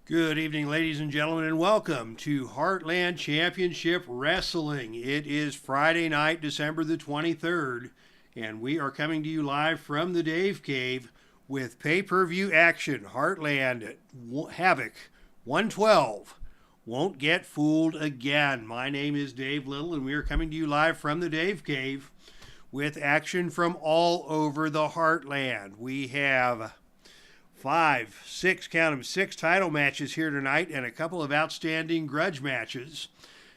Good evening, ladies and gentlemen, and welcome to Heartland Championship Wrestling. It is Friday night, December the 23rd, and we are coming to you live from the Dave Cave with pay-per-view action. Heartland Havoc 112. Won't get fooled again. My name is Dave Little, and we are coming to you live from the Dave Cave with action from all over the Heartland. We have six title matches here tonight and a couple of outstanding grudge matches,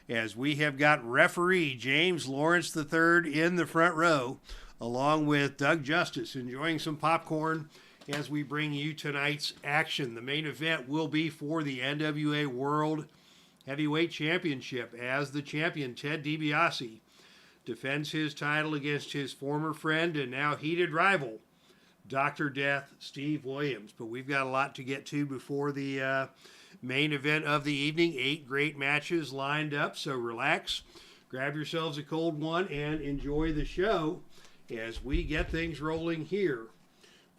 as we have got referee James Lawrence III in the front row, along with Doug Justice, enjoying some popcorn as we bring you tonight's action. The main event will be for the NWA World Heavyweight Championship, as the champion Ted DiBiase defends his title against his former friend and now heated rival, Dr. Death, Steve Williams. But we've got a lot to get to before the main event of the evening. 8 great matches lined up, so relax, grab yourselves a cold one, and enjoy the show as we get things rolling here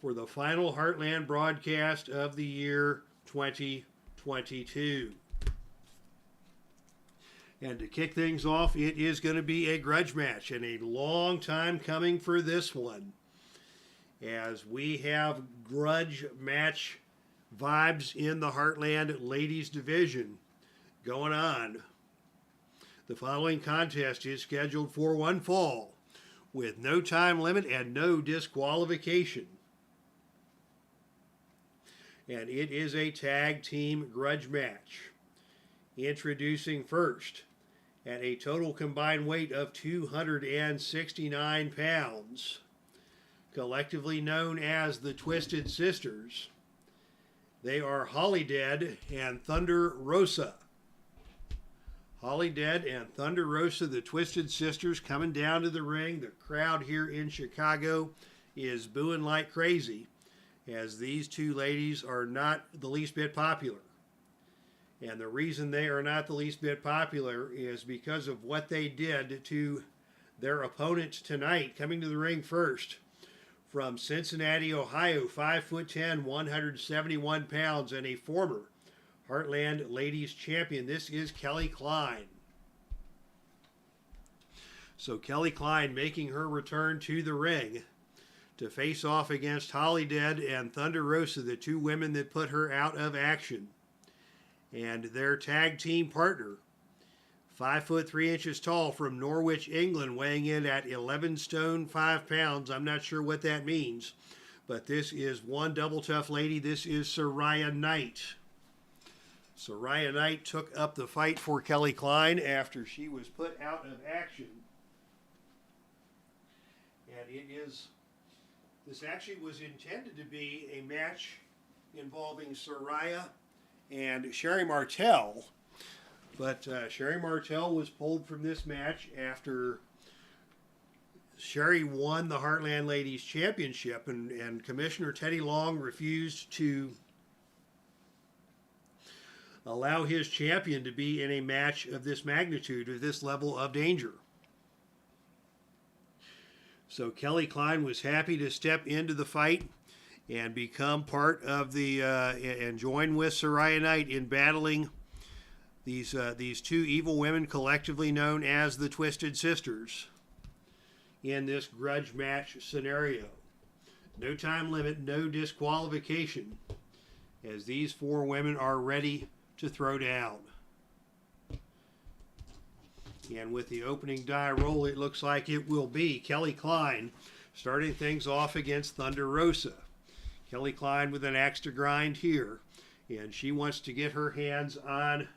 for the final Heartland broadcast of the year 2022. And to kick things off, it is going to be a grudge match, and a long time coming for this one, as we have grudge match vibes in the Heartland ladies division going on. The following contest is scheduled for one fall with no time limit and no disqualification. And it is a tag team grudge match. Introducing first, at a total combined weight of 269 pounds, collectively known as the Twisted Sisters. They are HOLIDEAD and Thunder Rosa. HOLIDEAD and Thunder Rosa, the Twisted Sisters, coming down to the ring. The crowd here in Chicago is booing like crazy, as these two ladies are not the least bit popular. And the reason they are not the least bit popular is because of what they did to their opponents tonight, coming to the ring first. From Cincinnati, Ohio, 5'10", 171 pounds, and a former Heartland Ladies Champion. This is Kelly Klein. So Kelly Klein making her return to the ring to face off against HOLIDEAD and Thunder Rosa, the two women that put her out of action. And their tag team partner, 5'3" tall, from Norwich, England, weighing in at 11 stone 5 pounds. I'm not sure what that means, but this is one double tough lady. This is Saraya Knight. Saraya Knight took up the fight for Kelly Klein after she was put out of action. And this actually was intended to be a match involving Saraya and Sherry Martel. But Sherry Martel was pulled from this match after Sherry won the Heartland Ladies Championship, and Commissioner Teddy Long refused to allow his champion to be in a match of this magnitude, or this level of danger. So Kelly Klein was happy to step into the fight and become part of the and join with Saraya Knight in battling these two evil women, collectively known as the Twisted Sisters, in this grudge match scenario. No time limit, no disqualification, as these four women are ready to throw down. And with the opening die roll, it looks like it will be Kelly Klein starting things off against Thunder Rosa. Kelly Klein with an axe to grind here, and she wants to get her hands on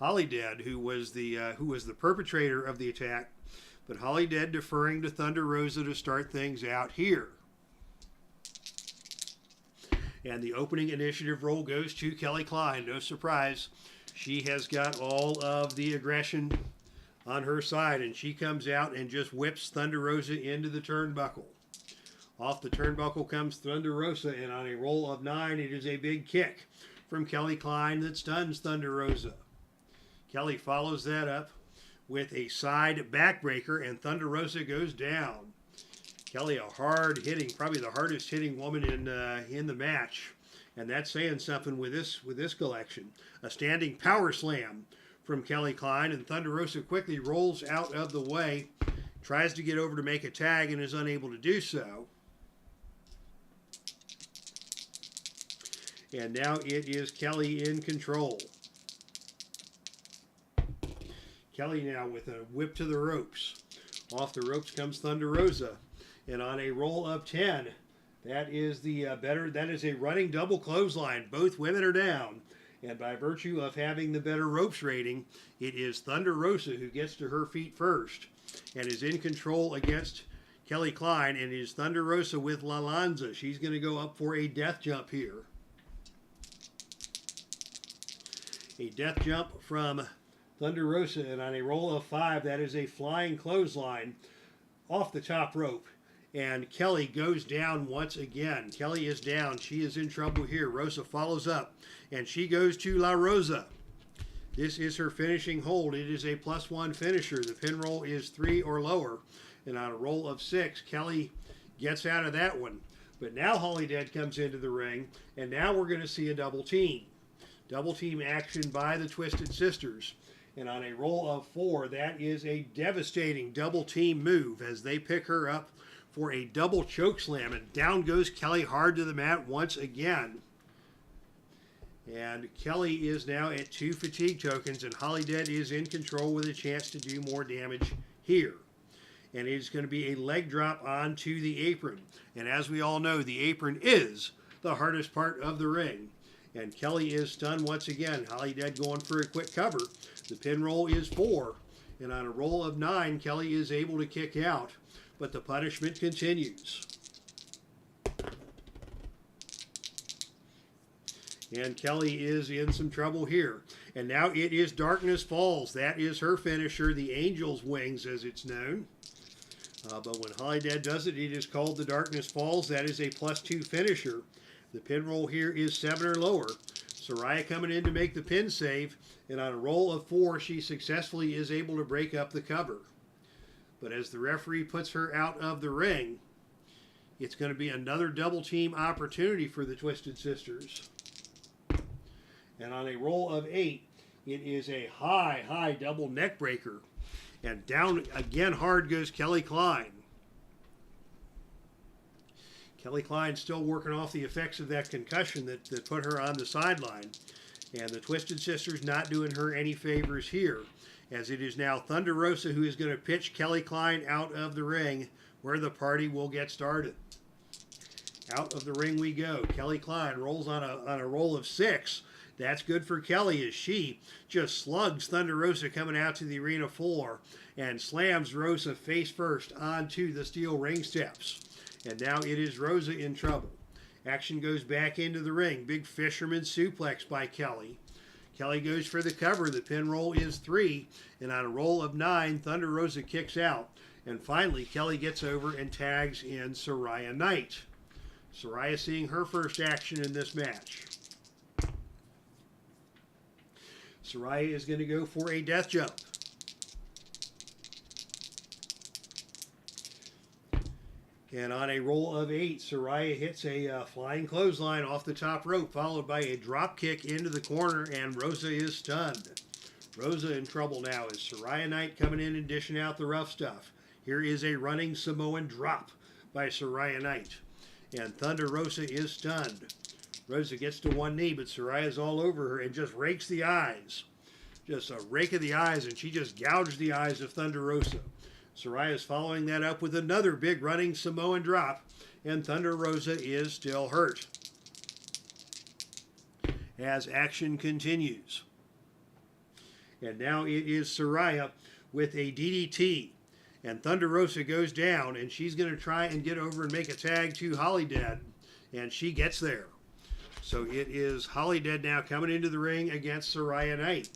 HOLIDEAD, who was the perpetrator of the attack, but HOLIDEAD deferring to Thunder Rosa to start things out here. And the opening initiative roll goes to Kelly Klein. No surprise, she has got all of the aggression on her side, and she comes out and just whips Thunder Rosa into the turnbuckle. Off the turnbuckle comes Thunder Rosa, and on a roll of 9, it is a big kick from Kelly Klein that stuns Thunder Rosa. Kelly follows that up with a side backbreaker, and Thunder Rosa goes down. Kelly, a hard-hitting, probably the hardest-hitting woman in the match, And that's saying something with this collection. A standing power slam from Kelly Klein, and Thunder Rosa quickly rolls out of the way, tries to get over to make a tag and is unable to do so. And now it is Kelly in control. Kelly now with a whip to the ropes. Off the ropes comes Thunder Rosa. And on a roll of 10, that is that is a running double clothesline. Both women are down. And by virtue of having the better ropes rating, it is Thunder Rosa who gets to her feet first and is in control against Kelly Klein. And it is Thunder Rosa with LANZA. She's going to go up for a death jump here. A death jump from Thunder Rosa, and on a roll of 5, that is a flying clothesline off the top rope. And Kelly goes down once again. Kelly is down. She is in trouble here. Rosa follows up, and she goes to La Rosa. This is her finishing hold. It is a +1 finisher. The pin roll is 3 or lower. And on a roll of 6, Kelly gets out of that one. But now HOLIDEAD comes into the ring, and now we're going to see a double team. Double team action by the Twisted Sisters. And on a roll of 4, that is a devastating double team move as they pick her up for a double choke slam. And down goes Kelly hard to the mat once again. And Kelly is now at 2 fatigue tokens, and HOLIDEAD is in control with a chance to do more damage here. And it is going to be a leg drop onto the apron. And as we all know, the apron is the hardest part of the ring. And Kelly is stunned once again. HOLIDEAD going for a quick cover. The pin roll is 4. And on a roll of 9, Kelly is able to kick out. But the punishment continues. And Kelly is in some trouble here. And now it is Darkness Falls. That is her finisher, the Angel's Wings as it's known. But when HOLIDEAD does it, it is called the Darkness Falls. That is a +2 finisher. The pin roll here is 7 or lower. Saraya coming in to make the pin save. And on a roll of 4, she successfully is able to break up the cover. But as the referee puts her out of the ring, it's going to be another double team opportunity for the Twisted Sisters. And on a roll of 8, it is a high double neck breaker. And down again hard goes Kelly Klein. Kelly Klein still working off the effects of that concussion that put her on the sideline. And the Twisted Sisters not doing her any favors here, as it is now Thunder Rosa who is going to pitch Kelly Klein out of the ring, where the party will get started. Out of the ring we go. Kelly Klein rolls on a roll of 6. That's good for Kelly as she just slugs Thunder Rosa coming out to the arena floor and slams Rosa face first onto the steel ring steps. And now it is Rosa in trouble. Action goes back into the ring. Big fisherman suplex by Kelly. Kelly goes for the cover. The pin roll is 3. And on a roll of 9, Thunder Rosa kicks out. And finally, Kelly gets over and tags in Saraya Knight. Saraya seeing her first action in this match. Saraya is going to go for a death jump. And on a roll of 8, Saraya hits a flying clothesline off the top rope, followed by a drop kick into the corner, and Rosa is stunned. Rosa in trouble now as Saraya Knight coming in and dishing out the rough stuff. Here is a running Samoan drop by Saraya Knight. And Thunder Rosa is stunned. Rosa gets to one knee, but Saraya's all over her and just rakes the eyes. Just a rake of the eyes, and she just gouged the eyes of Thunder Rosa. Saraya's following that up with another big running Samoan drop, and Thunder Rosa is still hurt. As action continues. And now it is Saraya with a DDT. And Thunder Rosa goes down, and she's going to try and get over and make a tag to HOLIDEAD. And she gets there. So it is HOLIDEAD now coming into the ring against Saraya Knight.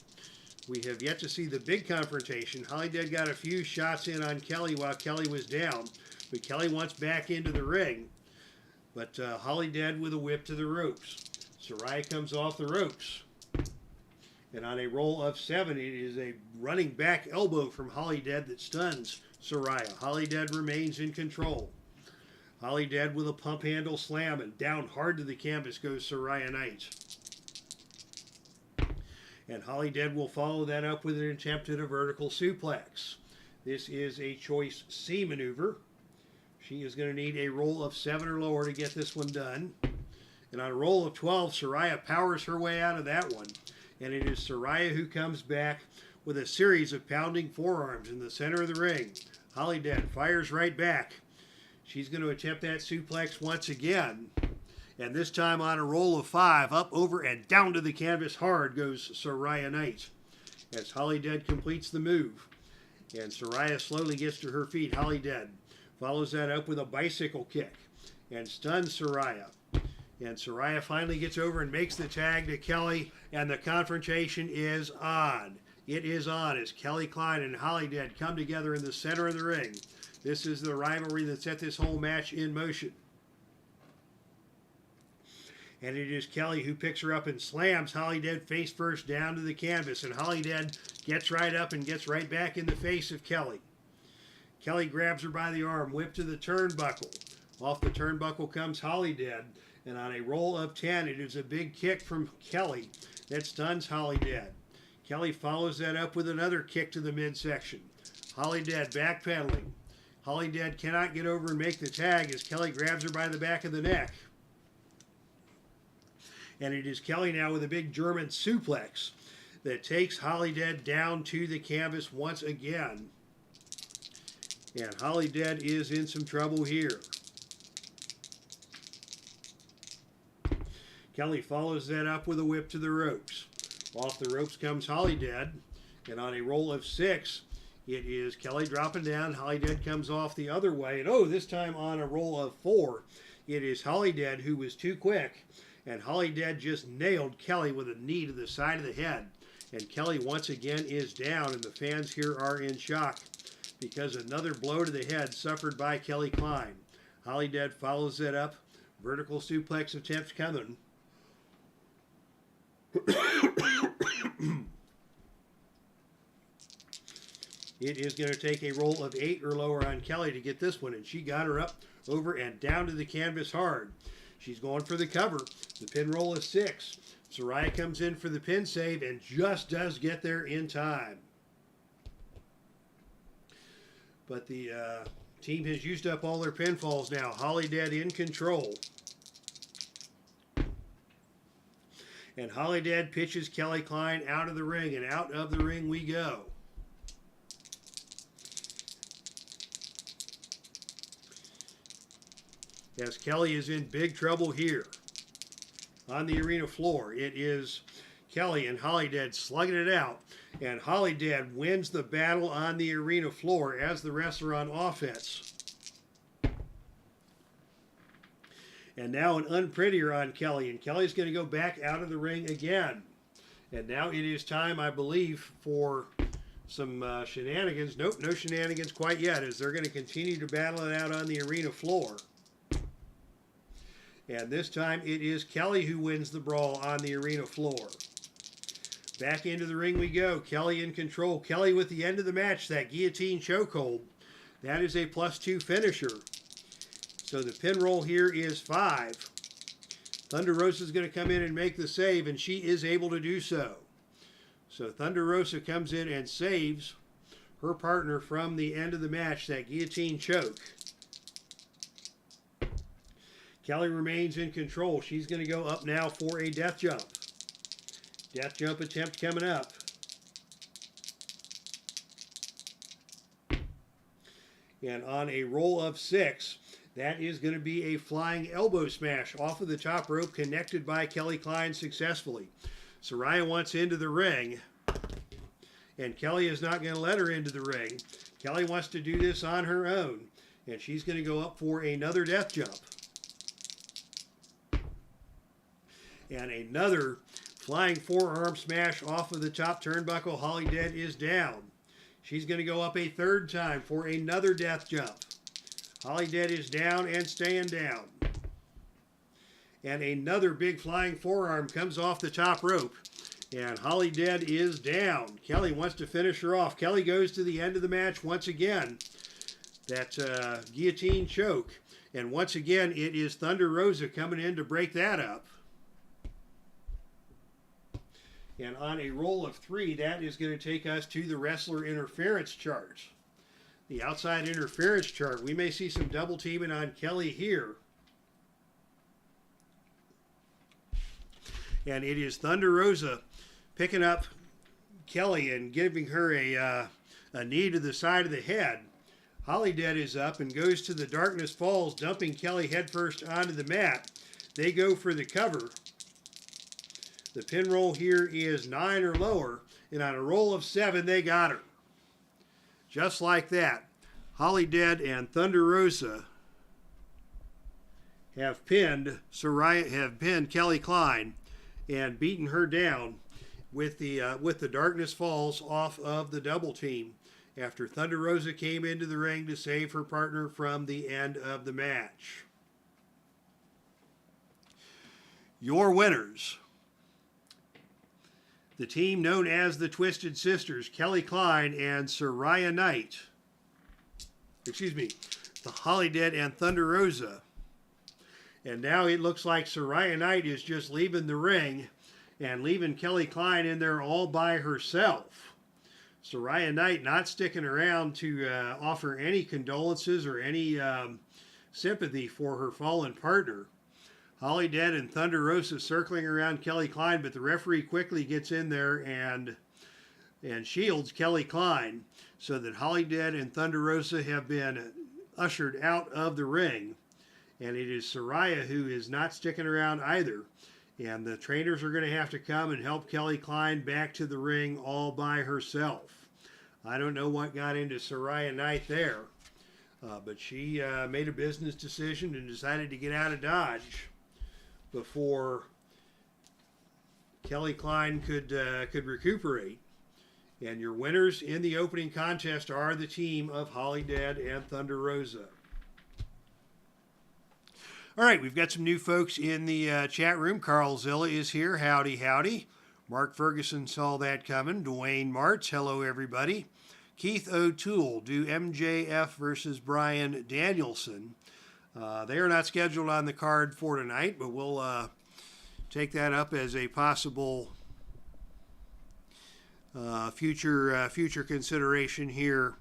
We have yet to see the big confrontation. HOLIDEAD got a few shots in on Kelly while Kelly was down. But Kelly wants back into the ring. But HOLIDEAD with a whip to the ropes. Saraya comes off the ropes. And on a roll of 7, it is a running back elbow from HOLIDEAD that stuns Saraya. HOLIDEAD remains in control. HOLIDEAD with a pump handle slam, and down hard to the canvas goes SARAYA Knight. And HOLIDEAD will follow that up with an attempt at a vertical suplex. This is a choice C maneuver. She is going to need a roll of 7 or lower to get this one done. And on a roll of 12, SARAYA powers her way out of that one. And it is SARAYA who comes back with a series of pounding forearms in the center of the ring. HOLIDEAD fires right back. She's going to attempt that suplex once again. And this time on a roll of 5, up, over, and down to the canvas hard goes SARAYA Knight as HOLIDEAD completes the move. And SARAYA slowly gets to her feet. HOLIDEAD follows that up with a bicycle kick and stuns SARAYA. And SARAYA finally gets over and makes the tag to Kelly, and the confrontation is on. It is on as KLEIN and HOLIDEAD come together in the center of the ring. This is the rivalry that set this whole match in motion. And it is Kelly who picks her up and slams HOLIDEAD face first down to the canvas. And HOLIDEAD gets right up and gets right back in the face of Kelly. Kelly grabs her by the arm, whip to the turnbuckle. Off the turnbuckle comes HOLIDEAD. And on a roll of 10, it is a big kick from Kelly that stuns HOLIDEAD. Kelly follows that up with another kick to the midsection. HOLIDEAD backpedaling. HOLIDEAD cannot get over and make the tag as Kelly grabs her by the back of the neck. And it is Kelly now with a big German suplex that takes HOLIDEAD down to the canvas once again. And HOLIDEAD is in some trouble here. Kelly follows that up with a whip to the ropes. Off the ropes comes HOLIDEAD. And on a roll of 6, it is Kelly dropping down. HOLIDEAD comes off the other way. And oh, this time on a roll of 4, it is HOLIDEAD who was too quick. And HOLIDEAD just nailed Kelly with a knee to the side of the head. And Kelly once again is down, and the fans here are in shock because another blow to the head suffered by KLEIN. HOLIDEAD follows it up. Vertical suplex attempt coming. It is going to take a roll of 8 or lower on Kelly to get this one, and she got her up, over, and down to the canvas hard. She's going for the cover. The pin roll is 6. SARAYA comes in for the pin save and just does get there in time. But the team has used up all their pinfalls now. HOLIDEAD in control. And HOLIDEAD pitches KLEIN out of the ring, and out of the ring we go. As Kelly is in big trouble here on the arena floor. It is Kelly and HOLIDEAD slugging it out, and HOLIDEAD wins the battle on the arena floor as the wrestler on offense. And now an unprettier on Kelly, and Kelly's going to go back out of the ring again. And now it is time, I believe, for some shenanigans. Nope, no shenanigans quite yet, as they're going to continue to battle it out on the arena floor. And this time it is Kelly who wins the brawl on the arena floor. Back into the ring we go. Kelly in control. Kelly with the end of the match, that guillotine chokehold. That is a +2 finisher. So the pin roll here is 5. Thunder Rosa is going to come in and make the save, and she is able to do so. So Thunder Rosa comes in and saves her partner from the end of the match, that guillotine choke. Kelly remains in control. She's going to go up now for a death jump. Death jump attempt coming up. And on a roll of 6, that is going to be a flying elbow smash off of the top rope, connected by KLEIN successfully. SARAYA wants into the ring, and Kelly is not going to let her into the ring. Kelly wants to do this on her own, and she's going to go up for another death jump. And another flying forearm smash off of the top turnbuckle. HOLIDEAD is down. She's going to go up a third time for another death jump. HOLIDEAD is down and staying down. And another big flying forearm comes off the top rope. And HOLIDEAD is down. Kelly wants to finish her off. Kelly goes to the end of the match once again. That guillotine choke. And once again, it is Thunder Rosa coming in to break that up. And on a roll of 3, that is going to take us to the wrestler interference chart. The outside interference chart. We may see some double teaming on Kelly here. And it is Thunder Rosa picking up Kelly and giving her a knee to the side of the head. HOLIDEAD is up and goes to the Darkness Falls, dumping Kelly headfirst onto the mat. They go for the cover. The pin roll here is 9 or lower, and on a roll of 7, they got her. Just like that, HOLIDEAD and Thunder Rosa have pinned Kelly KLEIN and beaten her down with the Darkness Falls off of the double team after Thunder Rosa came into the ring to save her partner from the end of the match. Your winners. The team known as the Twisted Sisters, Kelly KLEIN and SARAYA Knight. Excuse me, the HOLIDEAD and Thunder Rosa. And now it looks like SARAYA Knight is just leaving the ring and leaving Kelly KLEIN in there all by herself. SARAYA Knight not sticking around to offer any condolences or any sympathy for her fallen partner. HOLIDEAD and Thunder Rosa circling around Kelly KLEIN, but the referee quickly gets in there and shields Kelly KLEIN so that HOLIDEAD and Thunder Rosa have been ushered out of the ring. And it is SARAYA who is not sticking around either. And the trainers are going to have to come and help Kelly KLEIN back to the ring all by herself. I don't know what got into SARAYA Knight there, but she made a business decision and decided to get out of Dodge before Kelly KLEIN could recuperate. And your winners in the opening contest are the team of HOLIDEAD and Thunder Rosa. All right, we've got some new folks in the chat room. Carl Zilla is here. Howdy, howdy. Mark Ferguson saw that coming. Dwayne Martz, hello, everybody. Keith O'Toole, do MJF versus Bryan Danielson. They are not scheduled on the card for tonight, but we'll take that up as a possible future consideration here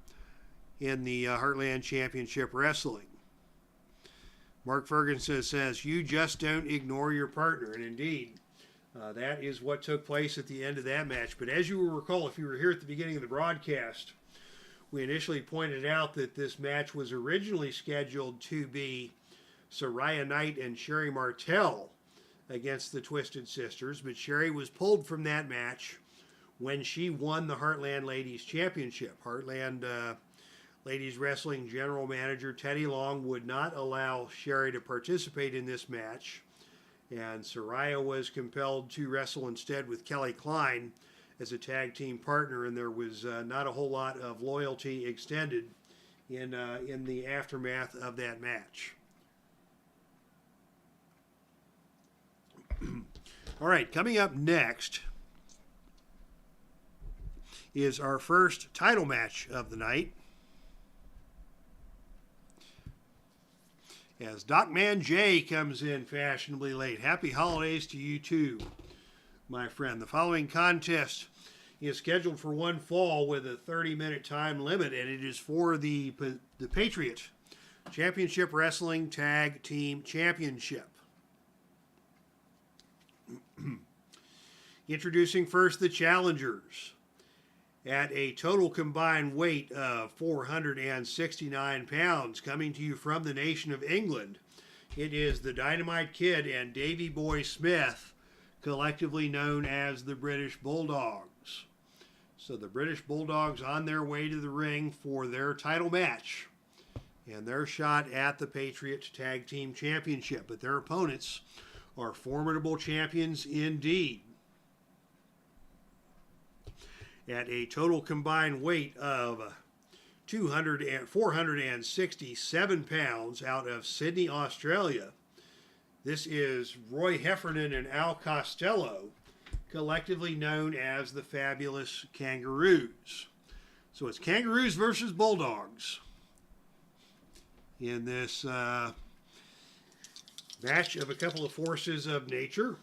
in the Heartland Championship Wrestling. Mark Ferguson says, you just don't ignore your partner. And indeed, that is what took place at the end of that match. But as you will recall, if you were here at the beginning of the broadcast, we initially pointed out that this match was originally scheduled to be SARAYA Knight and Sherry Martel against the Twisted Sisters, but Sherry was pulled from that match when she won the Heartland Ladies Championship. Heartland Ladies Wrestling General Manager Teddy Long would not allow Sherry to participate in this match, and SARAYA was compelled to wrestle instead with Kelly KLEIN as a tag team partner, and there was not a whole lot of loyalty extended in the aftermath of that match. All right, coming up next is our first title match of the night, as Docman J comes in fashionably late. Happy holidays to you too, my friend. The following contest is scheduled for one fall with a 30-minute time limit, and it is for the Patriot Championship Wrestling Tag Team Championship. Introducing first the challengers. At a total combined weight of 469 pounds, coming to you from the nation of England, it is the Dynamite Kid and Davey Boy Smith, collectively known as the British Bulldogs. So the British Bulldogs on their way to the ring for their title match and their shot at the Patriot Tag Team Championship. But their opponents are formidable champions indeed. At a total combined weight of 467 pounds out of Sydney, Australia, this is Roy Heffernan and Al Costello, collectively known as the Fabulous Kangaroos. So it's Kangaroos versus Bulldogs in this Match of a couple of forces of nature.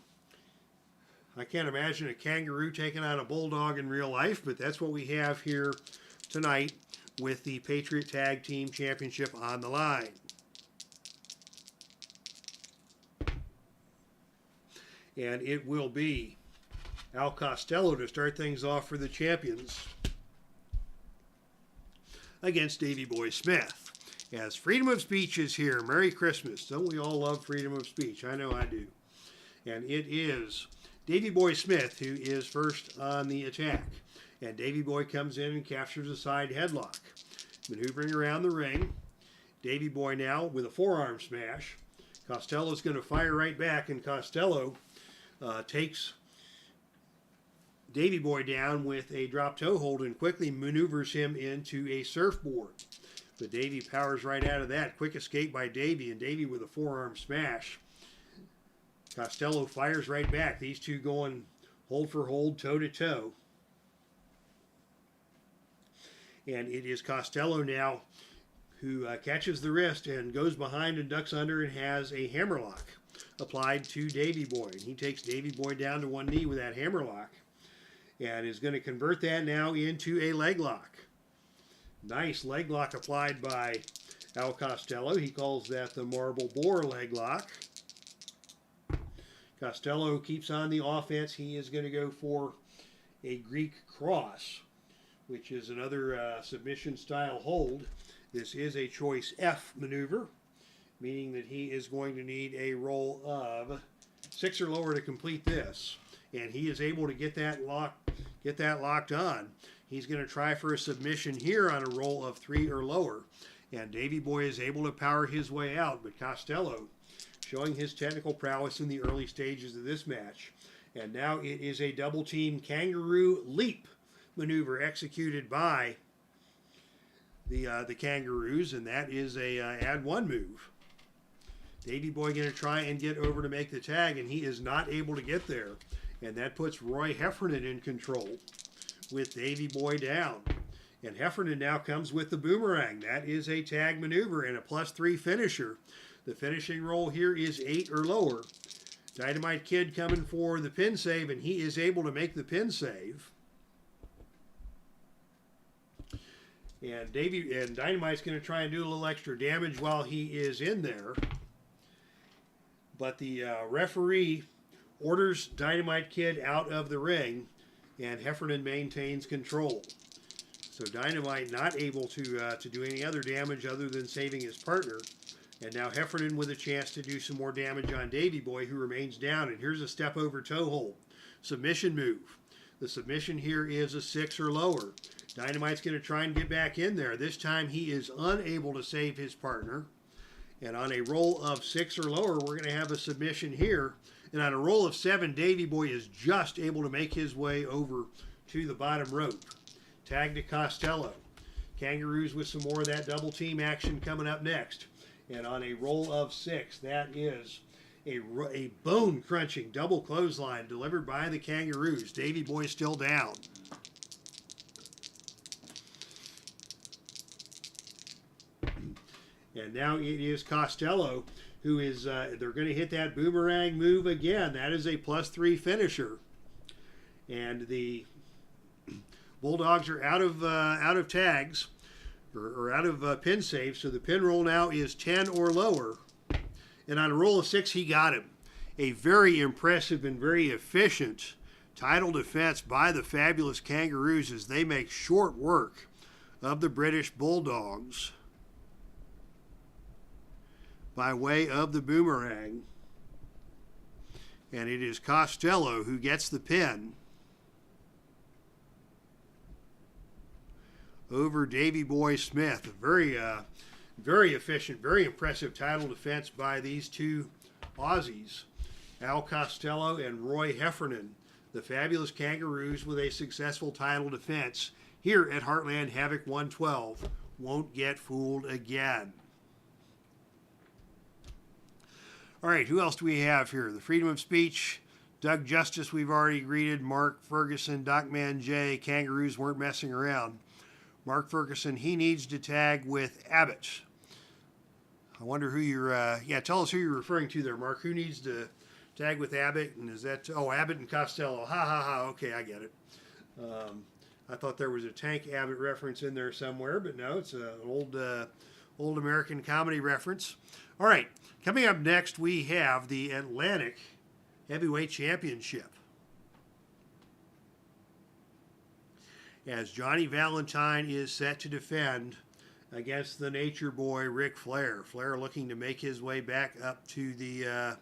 I can't imagine a kangaroo taking on a bulldog in real life, but that's what we have here tonight with the Patriot Tag Team Championship on the line. And it will be Al Costello to start things off for the champions against Davey Boy Smith. As freedom of speech is here. Merry Christmas. Don't we all love freedom of speech? I know I do. And it is Davey Boy Smith who is first on the attack. And Davey Boy comes in and captures a side headlock. Maneuvering around the ring. Davey Boy now with a forearm smash. Costello's going to fire right back, and Costello takes Davey Boy down with a drop toe hold and quickly maneuvers him into a surfboard. But Davey powers right out of that. Quick escape by Davey, and Davey with a forearm smash. Costello fires right back. These two going hold for hold, toe to toe. And it is Costello now who catches the wrist and goes behind and ducks under and has a hammerlock applied to Davey Boy. And he takes Davey Boy down to one knee with that hammerlock and is going to convert that now into a leg lock. Nice leg lock applied by Al Costello. He calls that the marble boar leg lock. Costello keeps on the offense. He is going to go for a Greek cross, which is another submission style hold. This is a choice F maneuver, meaning that he is going to need a roll of 6 or lower to complete this. And he is able to get that locked on. He's going to try for a submission here on a roll of 3 or lower. And Davey Boy is able to power his way out, but Costello showing his technical prowess in the early stages of this match. And now it is a double team kangaroo leap maneuver executed by the Kangaroos, and that is a add one move. Davey Boy going to try and get over to make the tag, and he is not able to get there. And that puts Roy Heffernan in control with Davey Boy down. And Heffernan now comes with the boomerang. That is a tag maneuver and a +3 finisher. The finishing roll here is 8 or lower. Dynamite Kid coming for the pin save, and he is able to make the pin save. And Dynamite's going to try and do a little extra damage while he is in there. But the referee orders Dynamite Kid out of the ring, and Heffernan maintains control. So Dynamite not able to do any other damage other than saving his partner. And now Heffernan with a chance to do some more damage on Davey Boy, who remains down. And here's a step over toe hold. Submission move. The submission here is a 6 or lower. Dynamite's going to try and get back in there. This time he is unable to save his partner. And on a roll of 6 or lower, we're going to have a submission here. And on a roll of 7, Davey Boy is just able to make his way over to the bottom rope. Tag to Costello. Kangaroos with some more of that double team action coming up next. And on a roll of 6, that is a bone-crunching double clothesline delivered by the Kangaroos. Davey Boy still down. And now it is Costello who is, they're going to hit that boomerang move again. That is a +3 finisher. And the Bulldogs are out of tags, or out of pin saves, so the pin roll now is 10 or lower. And on a roll of 6, he got him. A very impressive and very efficient title defense by the fabulous Kangaroos as they make short work of the British Bulldogs by way of the boomerang. And it is Costello who gets the pin over Davey Boy Smith. A very efficient, very impressive title defense by these two Aussies, Al Costello and Roy Heffernan. The fabulous Kangaroos with a successful title defense here at Heartland Havoc 112. Won't get fooled again. All right, who else do we have here? The freedom of speech, Doug Justice we've already greeted, Mark Ferguson, Docman J. Kangaroos weren't messing around. Mark Ferguson, he needs to tag with Abbott. I wonder who you're, yeah, tell us who you're referring to there, Mark. Who needs to tag with Abbott? And is that, oh, Abbott and Costello. Ha, ha, ha. Okay, I get it. I thought there was a Tank Abbott reference in there somewhere, but no, it's an old American comedy reference. All right, coming up next, we have the Atlantic Heavyweight Championship. As Johnny Valentine is set to defend against the Nature Boy Ric Flair. Flair looking to make his way back up to the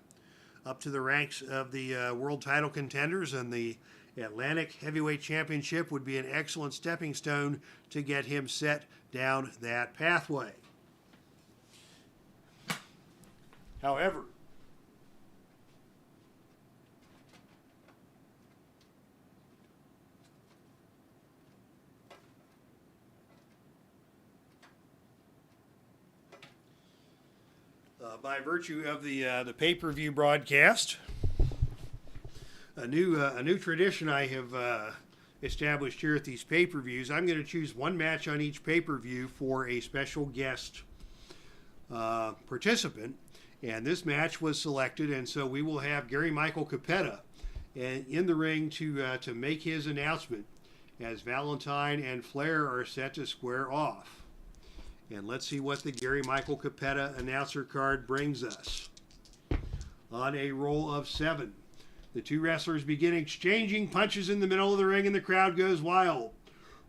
ranks of the world title contenders, and the Atlantic Heavyweight Championship would be an excellent stepping stone to get him set down that pathway. However, by virtue of the pay-per-view broadcast, a new tradition I have established here at these pay-per-views. I'm going to choose one match on each pay-per-view for a special guest participant, and this match was selected, and so we will have Gary Michael Capetta in the ring to make his announcement as Valentine and Flair are set to square off. And let's see what the Gary Michael Capetta announcer card brings us. On a roll of 7, the two wrestlers begin exchanging punches in the middle of the ring and the crowd goes wild.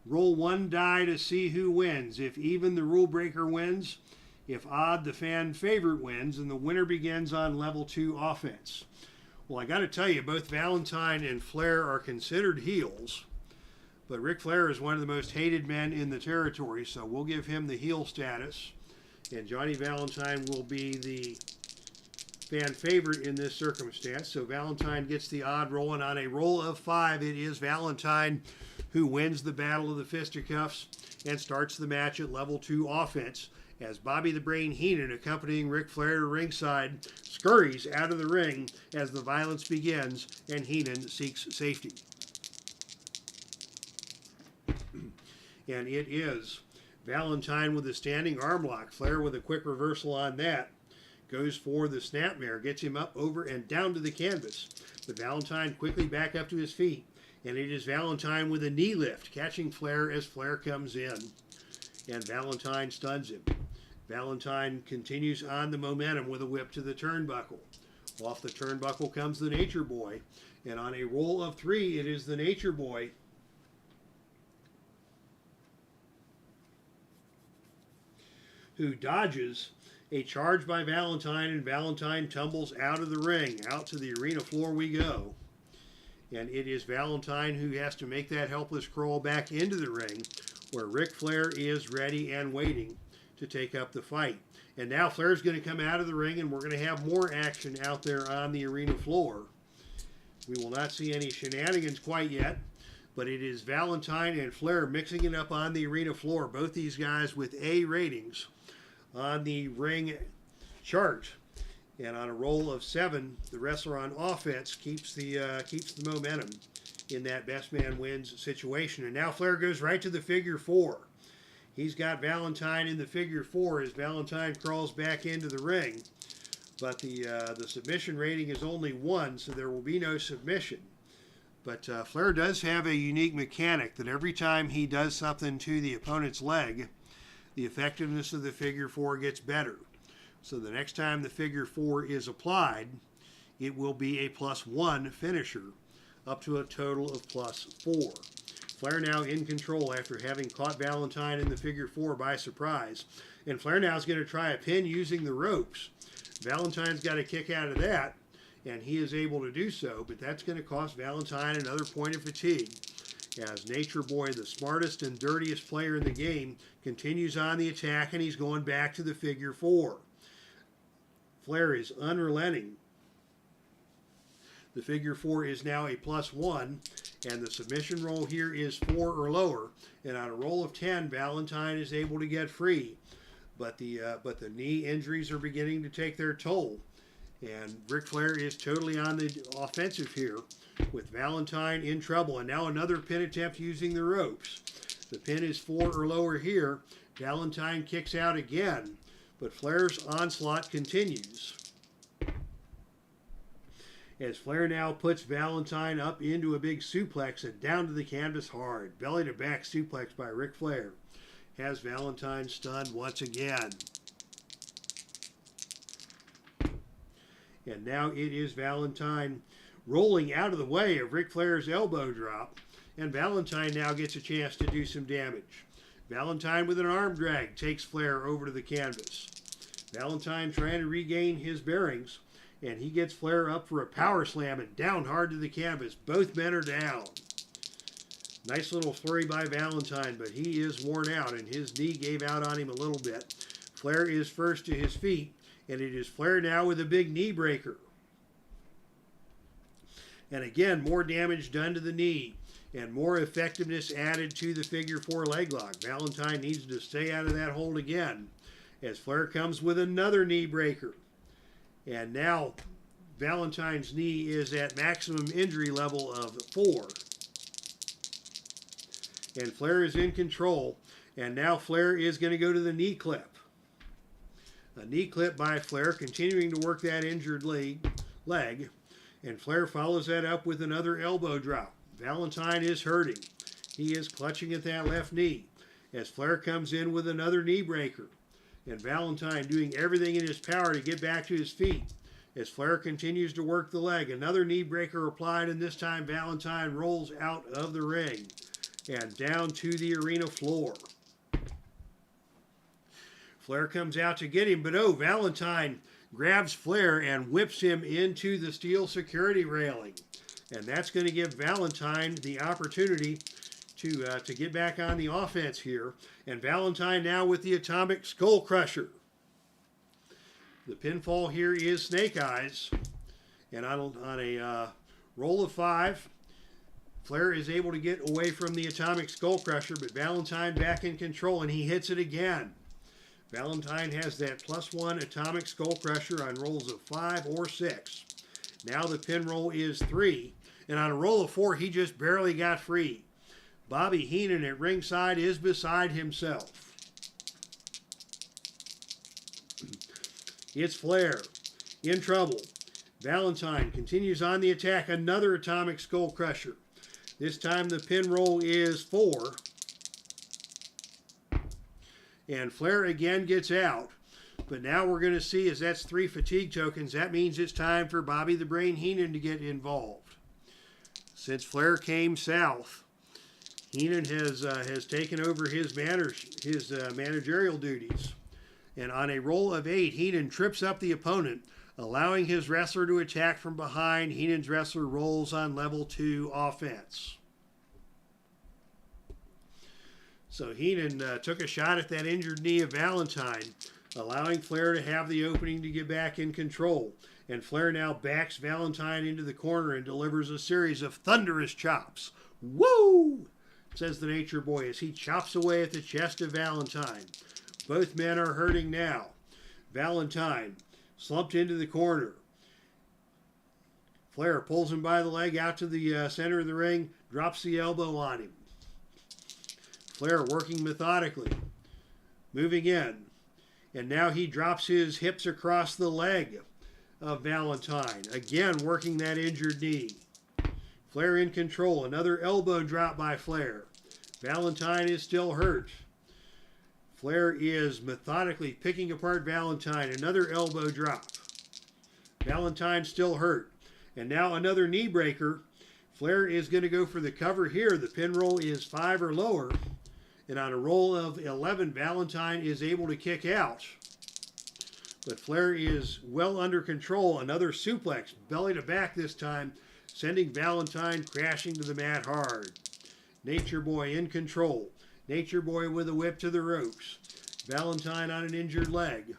Roll one die to see who wins. If even, the rule breaker wins. If odd, the fan favorite wins, and the winner begins on level 2 offense. Well, I got to tell you, both Valentine and Flair are considered heels. But Ric Flair is one of the most hated men in the territory, so we'll give him the heel status. And Johnny Valentine will be the fan favorite in this circumstance. So Valentine gets the odd roll, and on a roll of 5, it is Valentine who wins the Battle of the Fisticuffs and starts the match at level 2 offense, as Bobby the Brain Heenan, accompanying Ric Flair to ringside, scurries out of the ring as the violence begins and Heenan seeks safety. And it is Valentine with a standing arm lock. Flair with a quick reversal on that. Goes for the snapmare, gets him up, over, and down to the canvas. But Valentine quickly back up to his feet. And it is Valentine with a knee lift, catching Flair as Flair comes in. And Valentine stuns him. Valentine continues on the momentum with a whip to the turnbuckle. Off the turnbuckle comes the Nature Boy. And on a roll of 3, it is the Nature Boy who dodges a charge by Valentine, and Valentine tumbles out of the ring. Out to the arena floor we go. And it is Valentine who has to make that helpless crawl back into the ring, where Ric Flair is ready and waiting to take up the fight. And now Flair's going to come out of the ring, and we're going to have more action out there on the arena floor. We will not see any shenanigans quite yet, but it is Valentine and Flair mixing it up on the arena floor. Both these guys with A ratings on the ring chart. And on a roll of 7, the wrestler on offense keeps the momentum in that best man wins situation. And now Flair goes right to the figure 4. He's got Valentine in the figure 4 as Valentine crawls back into the ring. But the submission rating is only 1, so there will be no submission. But Flair does have a unique mechanic that every time he does something to the opponent's leg, the effectiveness of the figure 4 gets better. So the next time the figure 4 is applied, it will be a +1 finisher, up to a total of +4. Flair now in control after having caught Valentine in the figure 4 by surprise. And Flair now is going to try a pin using the ropes. Valentine's got a kick out of that, and he is able to do so, but that's going to cost Valentine another point of fatigue, as Nature Boy, the smartest and dirtiest player in the game, continues on the attack, and he's going back to the figure 4. Flair is unrelenting. The figure 4 is now a +1, and the submission roll here is 4 or lower. And on a roll of 10, Valentine is able to get free. But the knee injuries are beginning to take their toll. And Ric Flair is totally on the offensive here, with Valentine in trouble. And now another pin attempt using the ropes. The pin is 4 or lower here. Valentine kicks out again, But Flair's onslaught continues, as Flair now puts Valentine up into a big suplex and down to the canvas hard. Belly to back suplex by Ric Flair has Valentine stunned once again. And now it is Valentine rolling out of the way of Ric Flair's elbow drop, and Valentine now gets a chance to do some damage. Valentine with an arm drag takes Flair over to the canvas. Valentine trying to regain his bearings, and he gets Flair up for a power slam and down hard to the canvas. Both men are down. Nice little flurry by Valentine, but he is worn out, and his knee gave out on him a little bit. Flair is first to his feet, and it is Flair now with a big knee breaker. And again, more damage done to the knee, and more effectiveness added to the figure four leg lock. Valentine needs to stay out of that hold again, as Flair comes with another knee breaker. And now Valentine's knee is at maximum injury level of 4. And Flair is in control. And now Flair is going to go to the knee clip. A knee clip by Flair, continuing to work that injured leg. And Flair follows that up with another elbow drop. Valentine is hurting. He is clutching at that left knee, as Flair comes in with another knee breaker. And Valentine doing everything in his power to get back to his feet, as Flair continues to work the leg. Another knee breaker applied, and this time Valentine rolls out of the ring and down to the arena floor. Flair comes out to get him, but oh, Valentine grabs Flair and whips him into the steel security railing. And that's going to give Valentine the opportunity to get back on the offense here. And Valentine now with the Atomic Skull Crusher. The pinfall here is Snake Eyes. And on a roll of 5, Flair is able to get away from the Atomic Skull Crusher, but Valentine back in control, and he hits it again. Valentine has that +1 Atomic Skull Crusher on rolls of 5 or 6. Now the pin roll is 3, and on a roll of 4, he just barely got free. Bobby Heenan at ringside is beside himself. It's Flair in trouble. Valentine continues on the attack. Another Atomic Skull Crusher. This time the pin roll is 4. And Flair again gets out. But now we're going to see, as that's 3 fatigue tokens, that means it's time for Bobby the Brain Heenan to get involved. Since Flair came south, Heenan has taken over his managerial duties. And on a roll of 8, Heenan trips up the opponent, allowing his wrestler to attack from behind. Heenan's wrestler rolls on level 2 offense. So Heenan took a shot at that injured knee of Valentine, allowing Flair to have the opening to get back in control. And Flair now backs Valentine into the corner and delivers a series of thunderous chops. Woo! Says the Nature Boy as he chops away at the chest of Valentine. Both men are hurting now. Valentine slumped into the corner. Flair pulls him by the leg out to the center of the ring, drops the elbow on him. Flair working methodically, moving in. And now he drops his hips across the leg of Valentine. Again, working that injured knee. Flair in control. Another elbow drop by Flair. Valentine is still hurt. Flair is methodically picking apart Valentine. Another elbow drop. Valentine still hurt. And now another knee breaker. Flair is going to go for the cover here. The pin roll is 5 or lower. And on a roll of 11, Valentine is able to kick out. But Flair is well under control. Another suplex, belly to back this time, sending Valentine crashing to the mat hard. Nature Boy in control. Nature Boy with a whip to the ropes. Valentine on an injured leg.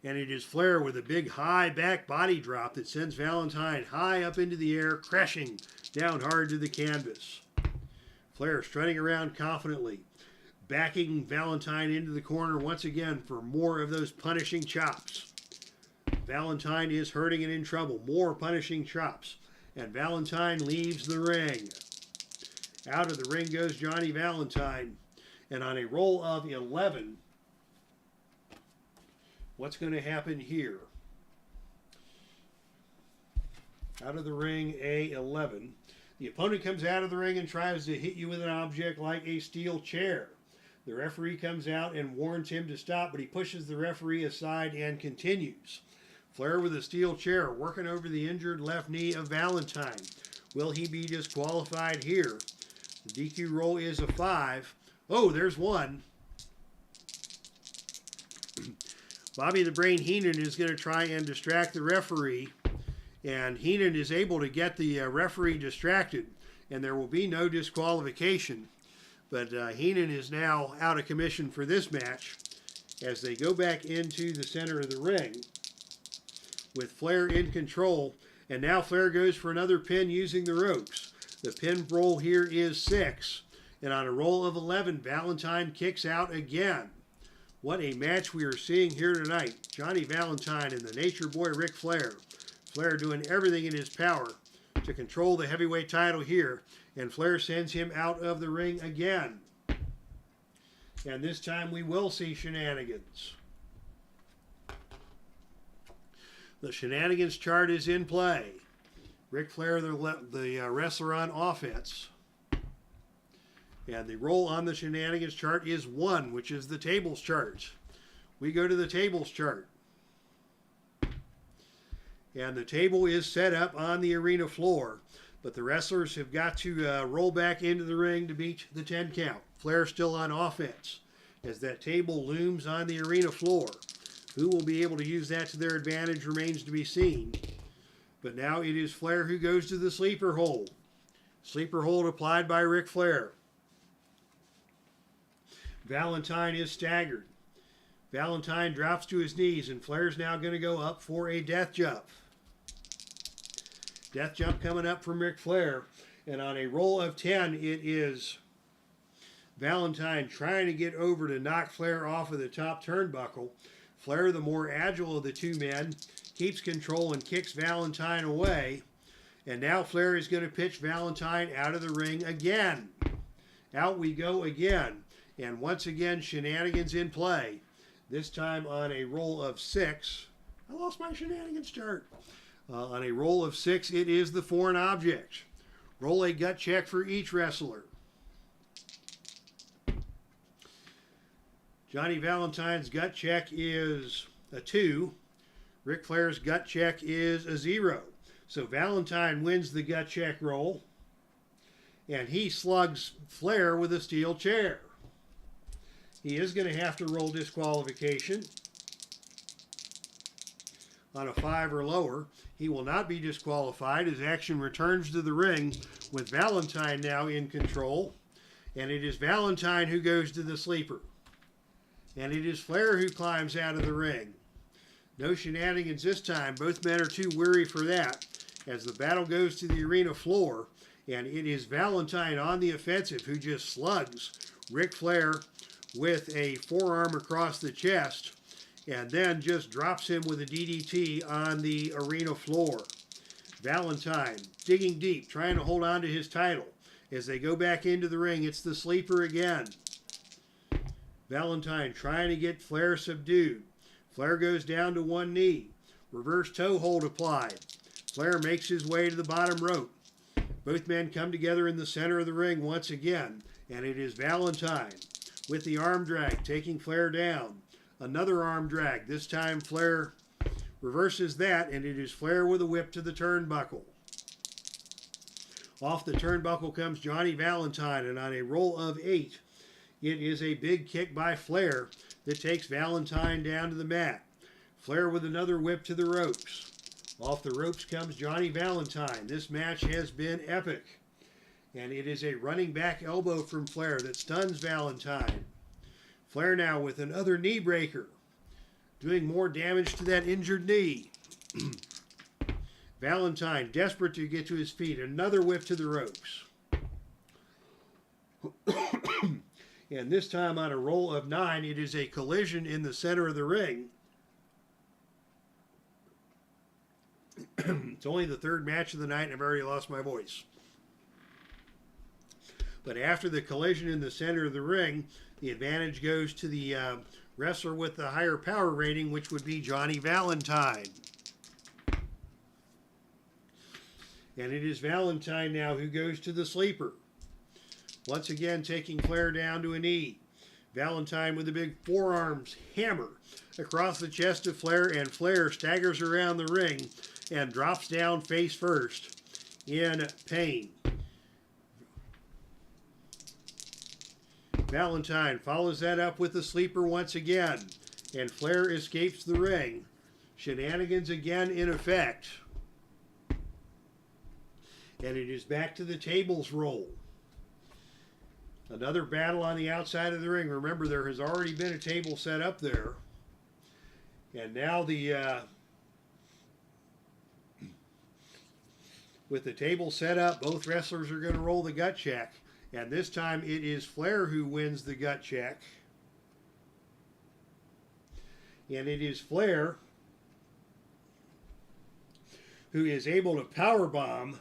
And it is Flair with a big high back body drop that sends Valentine high up into the air, crashing down hard to the canvas. Flair strutting around confidently, backing Valentine into the corner once again for more of those punishing chops. Valentine is hurting and in trouble. More punishing chops. And Valentine leaves the ring. Out of the ring goes Johnny Valentine. And on a roll of 11, What's going to happen here? Out of the ring, A11. The opponent comes out of the ring and tries to hit you with an object like a steel chair. The referee comes out and warns him to stop, but he pushes the referee aside and continues. Flair with a steel chair, working over the injured left knee of Valentine. Will he be disqualified here? The DQ roll is a 5. Oh, there's one. Bobby the Brain Heenan is going to try and distract the referee, and Heenan is able to get the referee distracted, and there will be no disqualification. But Heenan is now out of commission for this match as they go back into the center of the ring with Flair in control. And now Flair goes for another pin using the ropes. The pin roll here is 6. And on a roll of 11, Valentine kicks out again. What a match we are seeing here tonight. Johnny Valentine and the Nature Boy Ric Flair. Flair doing everything in his power to control the heavyweight title here. And Flair sends him out of the ring again. And this time we will see shenanigans. The shenanigans chart is in play. Ric Flair, the wrestler on offense. And the roll on the shenanigans chart is 1, which is the tables chart. We go to the tables chart. And the table is set up on the arena floor. But the wrestlers have got to roll back into the ring to beat the 10 count. Flair still on offense as that table looms on the arena floor. Who will be able to use that to their advantage remains to be seen. But now it is Flair who goes to the sleeper hold. Sleeper hold applied by Ric Flair. Valentine is staggered. Valentine drops to his knees, and Flair's now going to go up for a death jump. Death jump coming up from Ric Flair. And on a roll of 10, it is Valentine trying to get over to knock Flair off of the top turnbuckle. Flair, the more agile of the two men, keeps control and kicks Valentine away. And now Flair is going to pitch Valentine out of the ring again. Out we go again. And once again, shenanigans in play. This time on a roll of 6. I lost my shenanigans chart. On a roll of 6, it is the foreign object. Roll a gut check for each wrestler. Johnny Valentine's gut check is a 2. Ric Flair's gut check is a 0. So Valentine wins the gut check roll. And he slugs Flair with a steel chair. He is going to have to roll disqualification on a 5 or lower. He will not be disqualified as action returns to the ring with Valentine now in control. And it is Valentine who goes to the sleeper. And it is Flair who climbs out of the ring. No shenanigans this time. Both men are too weary for that as the battle goes to the arena floor. And it is Valentine on the offensive who just slugs Ric Flair with a forearm across the chest and then just drops him with a DDT on the arena floor. Valentine digging deep, trying to hold on to his title. As they go back into the ring, it's the sleeper again. Valentine trying to get Flair subdued. Flair goes down to one knee. Reverse toe hold applied. Flair makes his way to the bottom rope. Both men come together in the center of the ring once again, and it is Valentine with the arm drag taking Flair down. Another arm drag. This time Flair reverses that, and it is Flair with a whip to the turnbuckle. Off the turnbuckle comes Johnny Valentine, and on a roll of 8, it is a big kick by Flair that takes Valentine down to the mat. Flair with another whip to the ropes. Off the ropes comes Johnny Valentine. This match has been epic. And it is a running back elbow from Flair that stuns Valentine. Flair now with another knee breaker, doing more damage to that injured knee. Valentine desperate to get to his feet. Another whip to the ropes. And this time on a roll of 9, it is a collision in the center of the ring. It's only the 3rd match of the night, and I've already lost my voice. But after the collision in the center of the ring, the advantage goes to the wrestler with the higher power rating, which would be Johnny Valentine. And it is Valentine now who goes to the sleeper. Once again, taking Flair down to a knee. Valentine with a big forearms hammer across the chest of Flair, and Flair staggers around the ring and drops down face first in pain. Valentine follows that up with the sleeper once again, and Flair escapes the ring. Shenanigans again in effect. And it is back to the tables roll. Another battle on the outside of the ring. Remember, there has already been a table set up there. And now with the table set up, both wrestlers are going to roll the gut check. And this time it is Flair who wins the gut check. And it is Flair who is able to powerbomb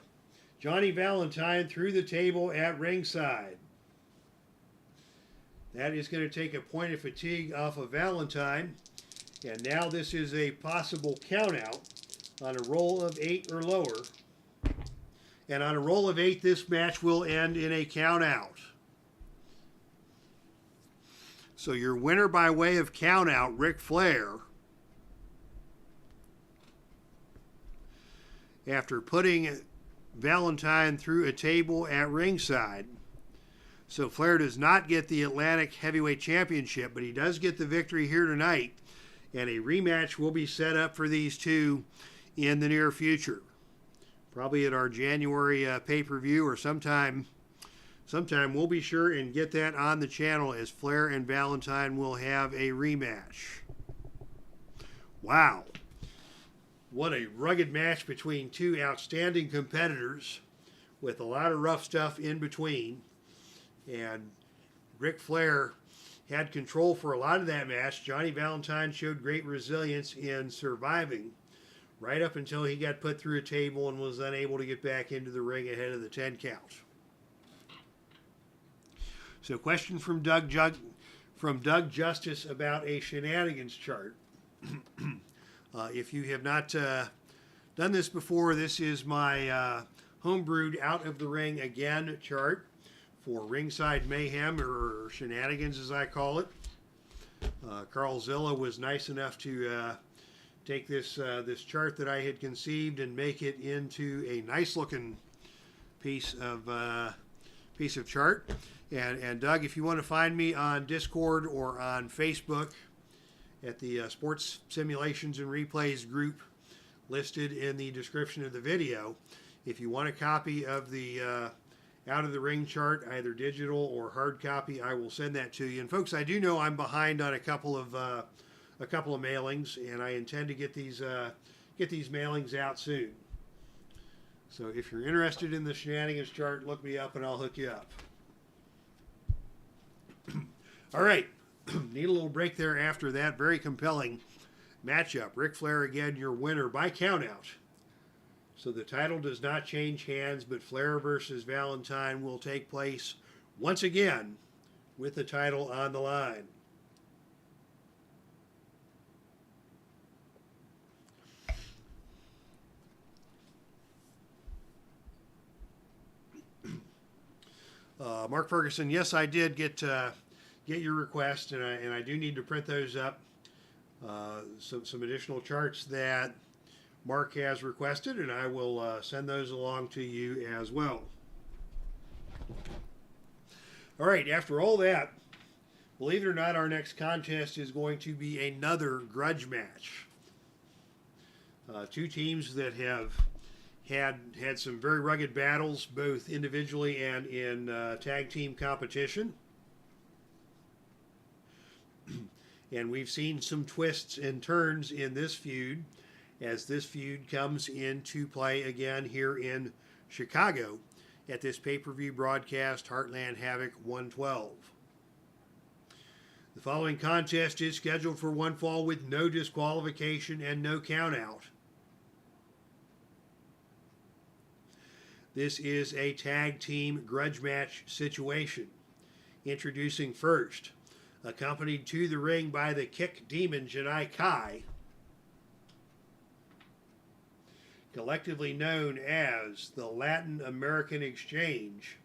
Johnny Valentine through the table at ringside. That is going to take a point of fatigue off of Valentine. And now this is a possible count out on a roll of 8 or lower. And on a roll of 8, this match will end in a count out. So your winner by way of count out, Ric Flair, after putting Valentine through a table at ringside. So Flair does not get the Atlantic Heavyweight Championship, but he does get the victory here tonight. And a rematch will be set up for these two in the near future. Probably at our January pay-per-view or sometime we'll be sure and get that on the channel, as Flair and Valentine will have a rematch. Wow. What a rugged match between two outstanding competitors with a lot of rough stuff in between. And Ric Flair had control for a lot of that match. Johnny Valentine showed great resilience in surviving right up until he got put through a table and was unable to get back into the ring ahead of the 10 count. So, question from Doug Justice about a shenanigans chart. If you have not done this before, this is my homebrewed out of the ring again chart for ringside mayhem, or shenanigans as I call it. Carl Zilla was nice enough to take this chart that I had conceived and make it into a nice looking piece of chart. And Doug, if you want to find me on Discord or on Facebook at the Sports Simulations and Replays group listed in the description of the video, if you want a copy of the out of the ring chart, either digital or hard copy, I will send that to you. And folks, I do know I'm behind on a couple of mailings, and I intend to get these mailings out soon. So if you're interested in the shenanigans chart, look me up and I'll hook you up. All right, need a little break there after that very compelling matchup. Ric Flair again, your winner by countout. So the title does not change hands, but Flair versus Valentine will take place once again with the title on the line. Mark Ferguson, yes, I did get your request, and I do need to print those up. Some additional charts that Mark has requested, and I will send those along to you as well. All right, after all that, believe it or not, our next contest is going to be another grudge match. Two teams that have had some very rugged battles, both individually and in tag team competition. And we've seen some twists and turns in this feud, as this feud comes into play again here in Chicago at this pay-per-view broadcast, Heartland Havoc 112. The following contest is scheduled for one fall with no disqualification and no countout. This is a tag team grudge match situation. Introducing first, accompanied to the ring by the kick demon Janai Kai, collectively known as the Latin American Exchange.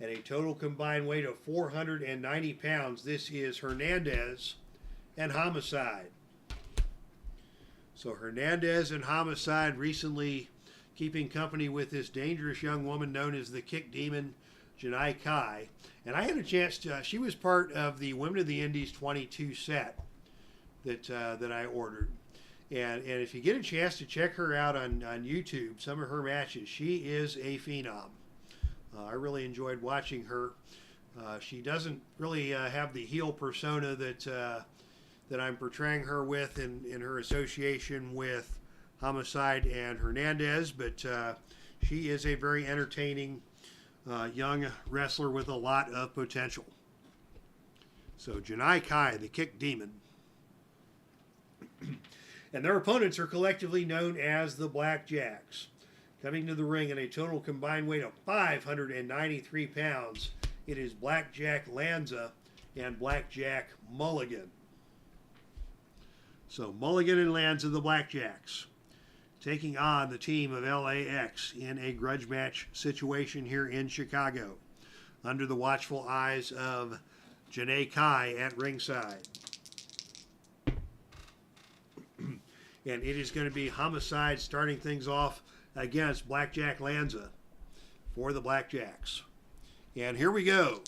At a total combined weight of 490 pounds, this is Hernandez and Homicide. So Hernandez and Homicide recently keeping company with this dangerous young woman known as the Kick Demon, Janai Kai. And I had a chance to, she was part of the Women of the Indies 22 set that I ordered. And if you get a chance to check her out on YouTube, some of her matches, she is a phenom. I really enjoyed watching her. She doesn't really have the heel persona that I'm portraying her with in her association with Homicide and Hernandez, but she is a very entertaining young wrestler with a lot of potential. So Janai Kai, the Kick Demon. And their opponents are collectively known as the Blackjacks. Coming to the ring in a total combined weight of 593 pounds, it is Blackjack Lanza and Blackjack Mulligan. So Mulligan and Lanza, the Blackjacks, taking on the team of LAX in a grudge match situation here in Chicago, under the watchful eyes of Janai Kai at ringside. And it is going to be Homicide starting things off against Blackjack Lanza for the Blackjacks. And here we go.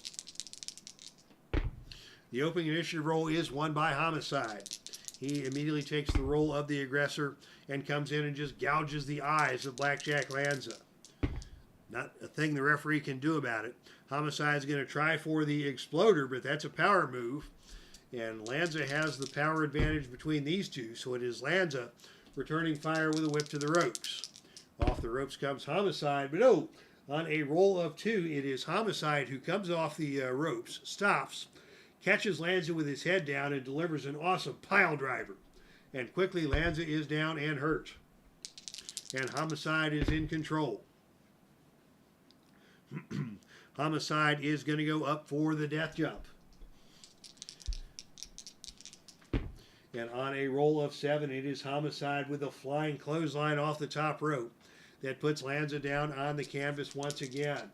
The opening initiative role is won by Homicide. He immediately takes the role of the aggressor and comes in and just gouges the eyes of Blackjack Lanza. Not a thing the referee can do about it. Homicide's going to try for the exploder, but that's a power move. And Lanza has the power advantage between these two, so it is Lanza returning fire with a whip to the ropes. Off the ropes comes Homicide, but oh, on a roll of two, it is Homicide who comes off the ropes, stops, catches Lanza with his head down, and delivers an awesome pile driver. And quickly, Lanza is down and hurt. And Homicide is in control. Homicide is going to go up for the death jump. And on a roll of 7, it is Homicide with a flying clothesline off the top rope that puts Lanza down on the canvas once again.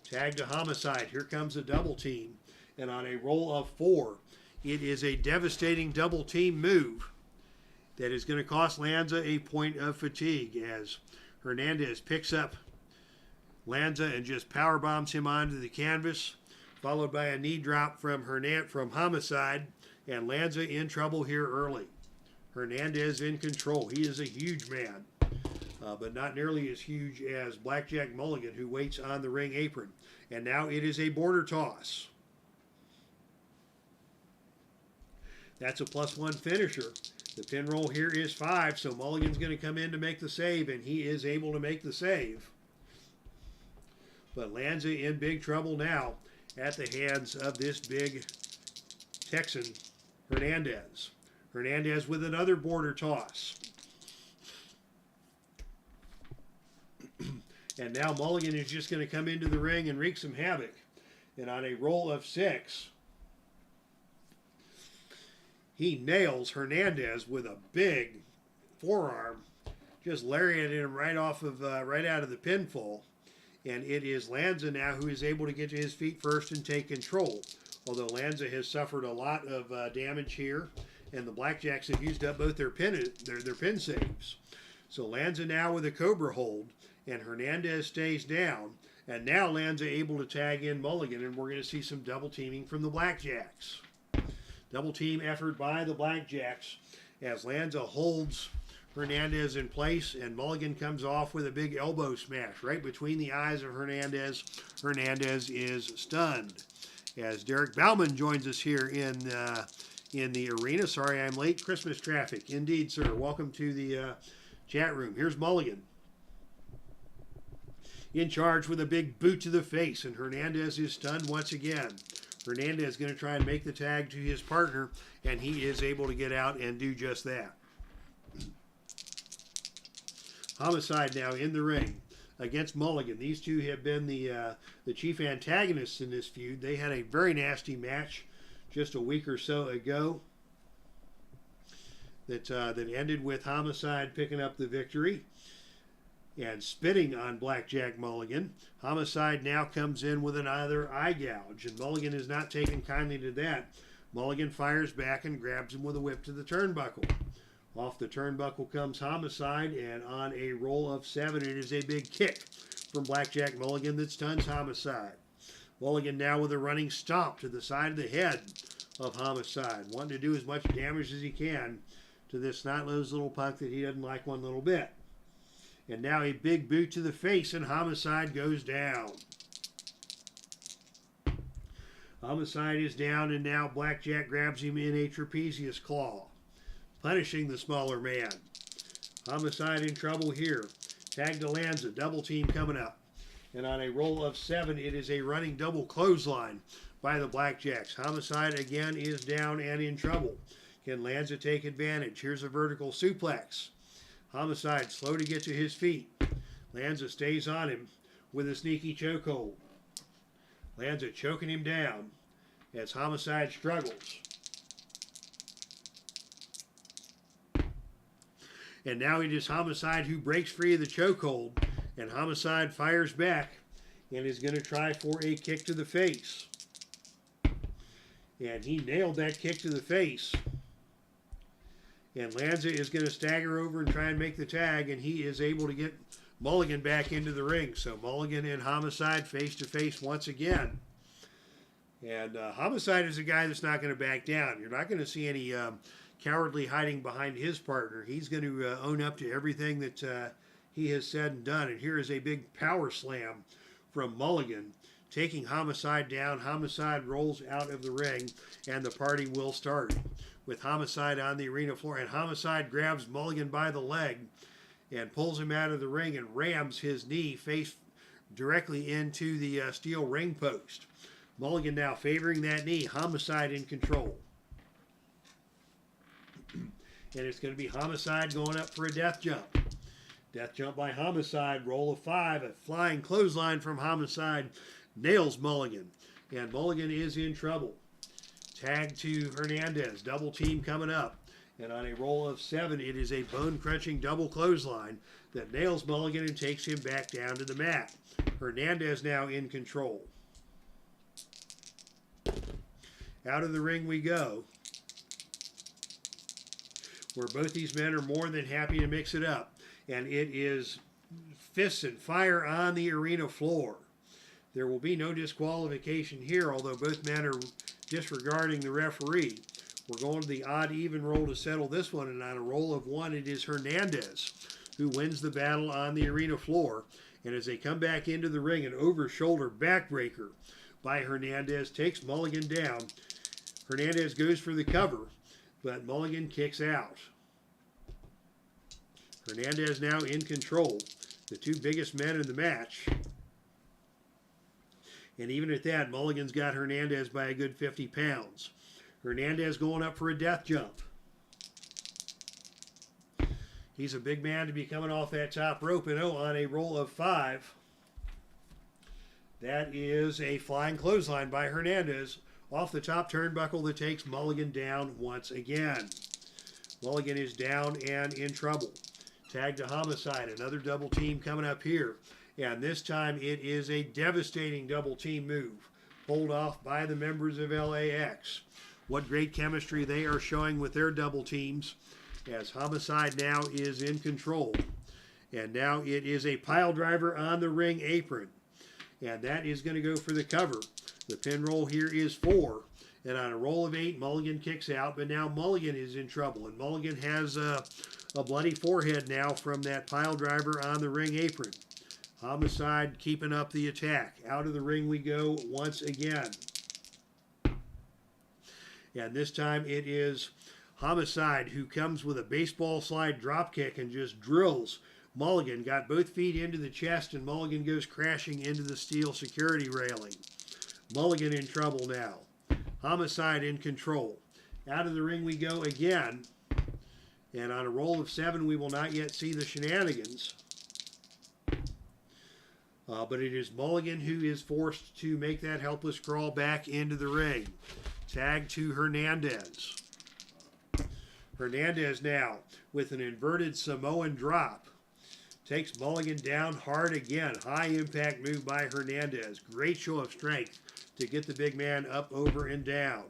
Tag to Homicide. Here comes a double team. And on a roll of 4, it is a devastating double team move that is going to cost Lanza a point of fatigue as Hernandez picks up Lanza and just power bombs him onto the canvas, followed by a knee drop from Homicide, and Lanza in trouble here early. Hernandez in control. He is a huge man, but not nearly as huge as Blackjack Mulligan, who waits on the ring apron. And now it is a border toss. That's a +1 finisher. The pin roll here is 5, so Mulligan's going to come in to make the save, and he is able to make the save. But Lanza in big trouble now at the hands of this big Texan, Hernandez. Hernandez with another border toss. And now Mulligan is just going to come into the ring and wreak some havoc. And on a roll of 6, he nails Hernandez with a big forearm, just lariating him right out of the pinfall. And it is Lanza now who is able to get to his feet first and take control. Although Lanza has suffered a lot of damage here, and the Blackjacks have used up both their pin saves. So Lanza now with a Cobra hold, and Hernandez stays down. And now Lanza able to tag in Mulligan, and we're going to see some double teaming from the Blackjacks. Double team effort by the Blackjacks as Lanza holds Hernandez in place, and Mulligan comes off with a big elbow smash right between the eyes of Hernandez. Hernandez is stunned. As Derek Bauman joins us here in the arena. Sorry I'm late. Christmas traffic. Indeed, sir. Welcome to the chat room. Here's Mulligan in charge with a big boot to the face, and Hernandez is stunned once again. Hernandez is going to try and make the tag to his partner, and he is able to get out and do just that. Homicide now in the ring against Mulligan. These two have been the chief antagonists in this feud. They had a very nasty match just a week or so ago that ended with Homicide picking up the victory and spitting on Blackjack Mulligan. Homicide now comes in with another eye gouge, and Mulligan is not taking kindly to that. Mulligan fires back and grabs him with a whip to the turnbuckle. Off the turnbuckle comes Homicide, and on a roll of 7, it is a big kick from Blackjack Mulligan that stuns Homicide. Mulligan now with a running stomp to the side of the head of Homicide, wanting to do as much damage as he can to this snot-nosed little punk that he doesn't like one little bit. And now a big boot to the face, and Homicide goes down. Homicide is down, and now Blackjack grabs him in a trapezius claw, punishing the smaller man. Homicide in trouble here. Tag to LANZA, double team coming up. And on a roll of 7, it is a running double clothesline by the Blackjacks. Homicide again is down and in trouble. Can LANZA take advantage? Here's a vertical suplex. Homicide slow to get to his feet. LANZA stays on him with a sneaky chokehold. LANZA choking him down as Homicide struggles. And now it is Homicide who breaks free of the chokehold, and Homicide fires back and is going to try for a kick to the face. And he nailed that kick to the face. And LANZA is going to stagger over and try and make the tag, and he is able to get Mulligan back into the ring. So Mulligan and Homicide face to face once again. And Homicide is a guy that's not going to back down. You're not going to see any cowardly hiding behind his partner. He's going to own up to everything that he has said and done. And here is a big power slam from Mulligan, taking Homicide down. Homicide rolls out of the ring, and the party will start with Homicide on the arena floor. And Homicide grabs Mulligan by the leg and pulls him out of the ring and rams his knee face directly into the steel ring post. Mulligan now favoring that knee. Homicide in control. And it's going to be Homicide going up for a death jump. Death jump by Homicide. Roll of 5. A flying clothesline from Homicide nails Mulligan. And Mulligan is in trouble. Tag to Hernandez. Double team coming up. And on a roll of 7, it is a bone-crunching double clothesline that nails Mulligan and takes him back down to the mat. Hernandez now in control. Out of the ring we go, where both these men are more than happy to mix it up. And it is fists and fire on the arena floor. There will be no disqualification here, although both men are disregarding the referee. We're going to the odd-even roll to settle this one, and on a roll of 1, it is Hernandez who wins the battle on the arena floor. And as they come back into the ring, an over-shoulder backbreaker by Hernandez takes Mulligan down. Hernandez goes for the cover, but Mulligan kicks out. Hernandez now in control, the two biggest men in the match. And even at that, Mulligan's got Hernandez by a good 50 pounds. Hernandez going up for a death jump. He's a big man to be coming off that top rope, and on a roll of 5, that is a flying clothesline by Hernandez off the top turnbuckle that takes Mulligan down once again. Mulligan is down and in trouble. Tag to Homicide, another double team coming up here. And this time it is a devastating double team move, pulled off by the members of LAX. What great chemistry they are showing with their double teams, as Homicide now is in control. And now it is a pile driver on the ring apron. And that is going to go for the cover. The pin roll here is 4. And on a roll of 8, Mulligan kicks out. But now Mulligan is in trouble. And Mulligan has a bloody forehead now from that pile driver on the ring apron. Homicide keeping up the attack. Out of the ring we go once again. And this time it is Homicide who comes with a baseball slide drop kick and just drills Mulligan. Got both feet into the chest, and Mulligan goes crashing into the steel security railing. Mulligan in trouble now. Homicide in control. Out of the ring we go again. And on a roll of 7, we will not yet see the shenanigans. But it is Mulligan who is forced to make that helpless crawl back into the ring. Tag to Hernandez. Hernandez now with an inverted Samoan drop. Takes Mulligan down hard again. High impact move by Hernandez. Great show of strength to get the big man up, over, and down.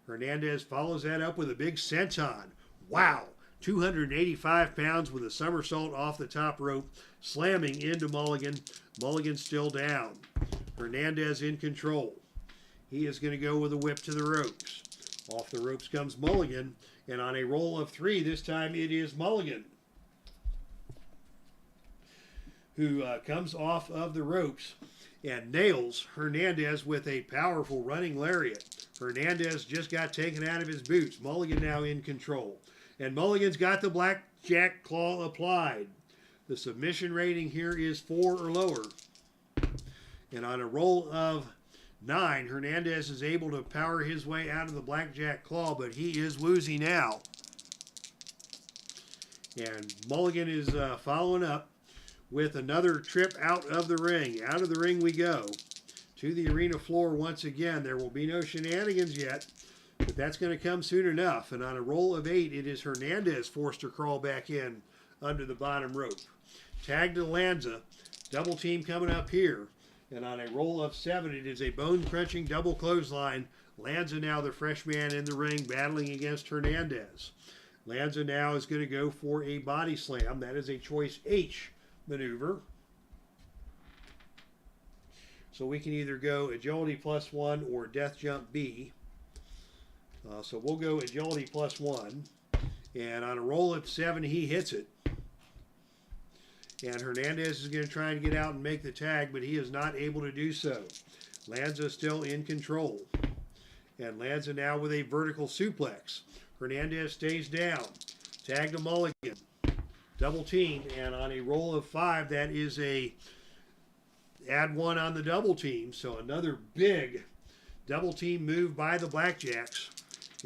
Hernandez follows that up with a big senton. Wow! 285 pounds with a somersault off the top rope, slamming into Mulligan. Mulligan still down. Hernandez in control. He is going to go with a whip to the ropes. Off the ropes comes Mulligan, and on a roll of 3, this time it is Mulligan who comes off of the ropes and nails Hernandez with a powerful running lariat. Hernandez just got taken out of his boots. Mulligan now in control. And Mulligan's got the blackjack claw applied. The submission rating here is 4 or lower. And on a roll of 9, Hernandez is able to power his way out of the blackjack claw, but he is woozy now. And Mulligan is following up with another trip out of the ring. Out of the ring we go. To the arena floor once again. There will be no shenanigans yet, but that's going to come soon enough. And on a roll of 8, it is Hernandez forced to crawl back in under the bottom rope. Tag to LANZA. Double team coming up here. And on a roll of 7, it is a bone-crunching double clothesline. LANZA now the fresh man in the ring battling against Hernandez. LANZA now is going to go for a body slam. That is a choice H maneuver. So we can either go agility +1 or death jump B. So we'll go agility +1. And on a roll of 7, he hits it. And Hernandez is going to try and get out and make the tag, but he is not able to do so. LANZA still in control. And LANZA now with a vertical suplex. Hernandez stays down. Tag to Mulligan. Double team, and on a roll of 5, that is a add 1 on the double team. So another big double team move by the Blackjacks.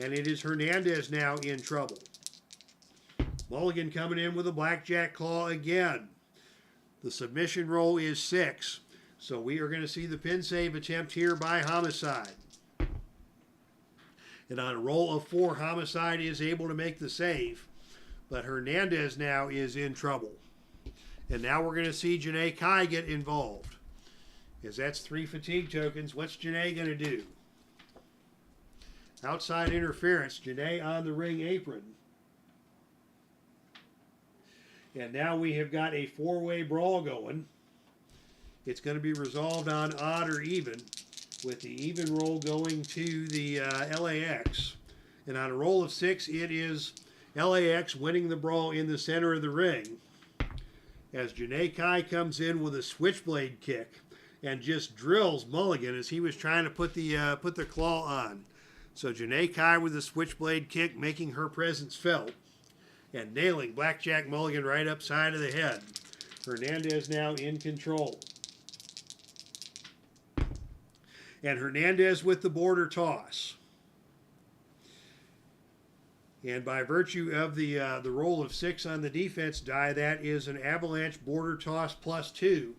And it is Hernandez now in trouble. Mulligan coming in with a blackjack claw again. The submission roll is 6. So we are going to see the pin save attempt here by Homicide. And on a roll of 4, Homicide is able to make the save. But Hernandez now is in trouble. And now we're going to see Janae Kai get involved. As that's 3 fatigue tokens. What's Janae going to do? Outside interference. Janae on the ring apron. And now we have got a 4-way brawl going. It's going to be resolved on odd or even, with the even roll going to the LAX. And on a roll of 6, it is LAX winning the brawl in the center of the ring. As Janae Kai comes in with a switchblade kick and just drills Mulligan as he was trying to put the claw on. So Janae Kai with a switchblade kick, making her presence felt and nailing Blackjack Mulligan right upside of the head. Hernandez now in control. And Hernandez with the border toss. And by virtue of the roll of 6 on the defense die, that is an avalanche border toss +2.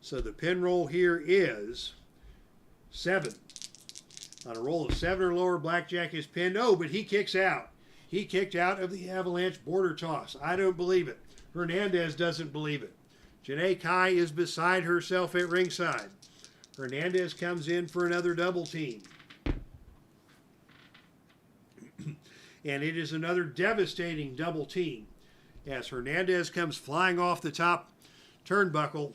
So the pin roll here is 7. On a roll of 7 or lower, Blackjack is pinned. Oh, but he kicks out. He kicked out of the avalanche border toss. I don't believe it. Hernandez doesn't believe it. Janae Kai is beside herself at ringside. Hernandez comes in for another double team. And it is another devastating double team as Hernandez comes flying off the top turnbuckle.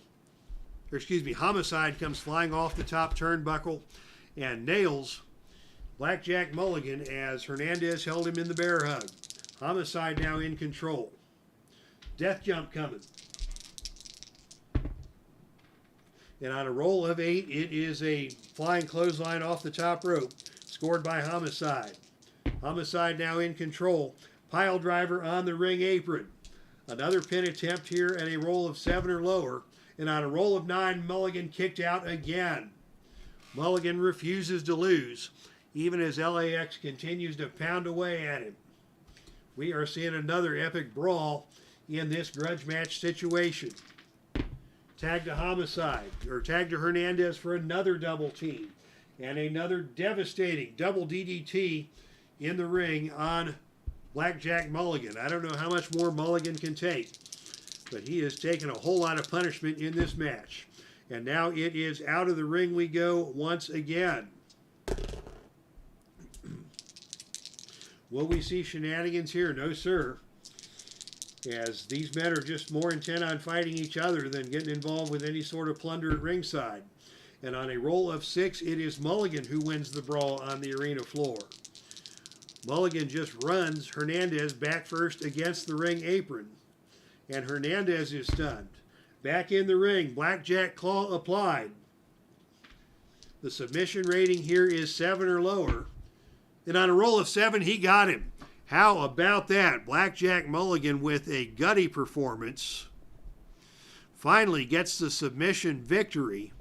Or excuse me, Homicide comes flying off the top turnbuckle and nails Blackjack Mulligan as Hernandez held him in the bear hug. Homicide now in control. Death jump coming. And on a roll of 8, it is a flying clothesline off the top rope, scored by Homicide. Homicide now in control. Pile driver on the ring apron. Another pin attempt here at a roll of 7 or lower. And on a roll of 9, Mulligan kicked out again. Mulligan refuses to lose, even as LAX continues to pound away at him. We are seeing another epic brawl in this grudge match situation. Tag to Homicide, or tag to Hernandez for another double team. And another devastating double DDT in the ring on Blackjack Mulligan. I don't know how much more Mulligan can take, but he has taken a whole lot of punishment in this match. And now it is out of the ring we go once again. Will we see shenanigans here? No, sir. As these men are just more intent on fighting each other than getting involved with any sort of plunder at ringside. And on a roll of 6, it is Mulligan who wins the brawl on the arena floor. Mulligan just runs Hernandez back first against the ring apron. And Hernandez is stunned. Back in the ring, Blackjack claw applied. The submission rating here is 7 or lower. And on a roll of 7, he got him. How about that? Blackjack Mulligan with a gutty performance finally gets the submission victory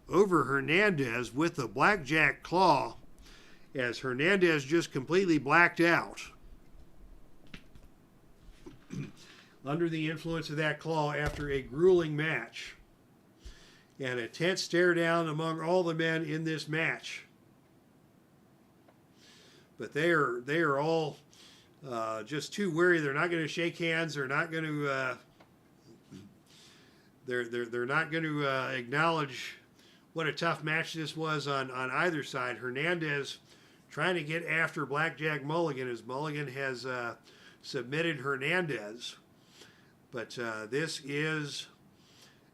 over Hernandez with the Blackjack claw, as Hernandez just completely blacked out under the influence of that claw after a grueling match. And a tense stare down among all the men in this match. But they are all just too weary. They're not going to shake hands. They're not going to they're not going to acknowledge what a tough match this was on either side. Hernandez trying to get after Blackjack Mulligan as Mulligan has submitted Hernandez. But this is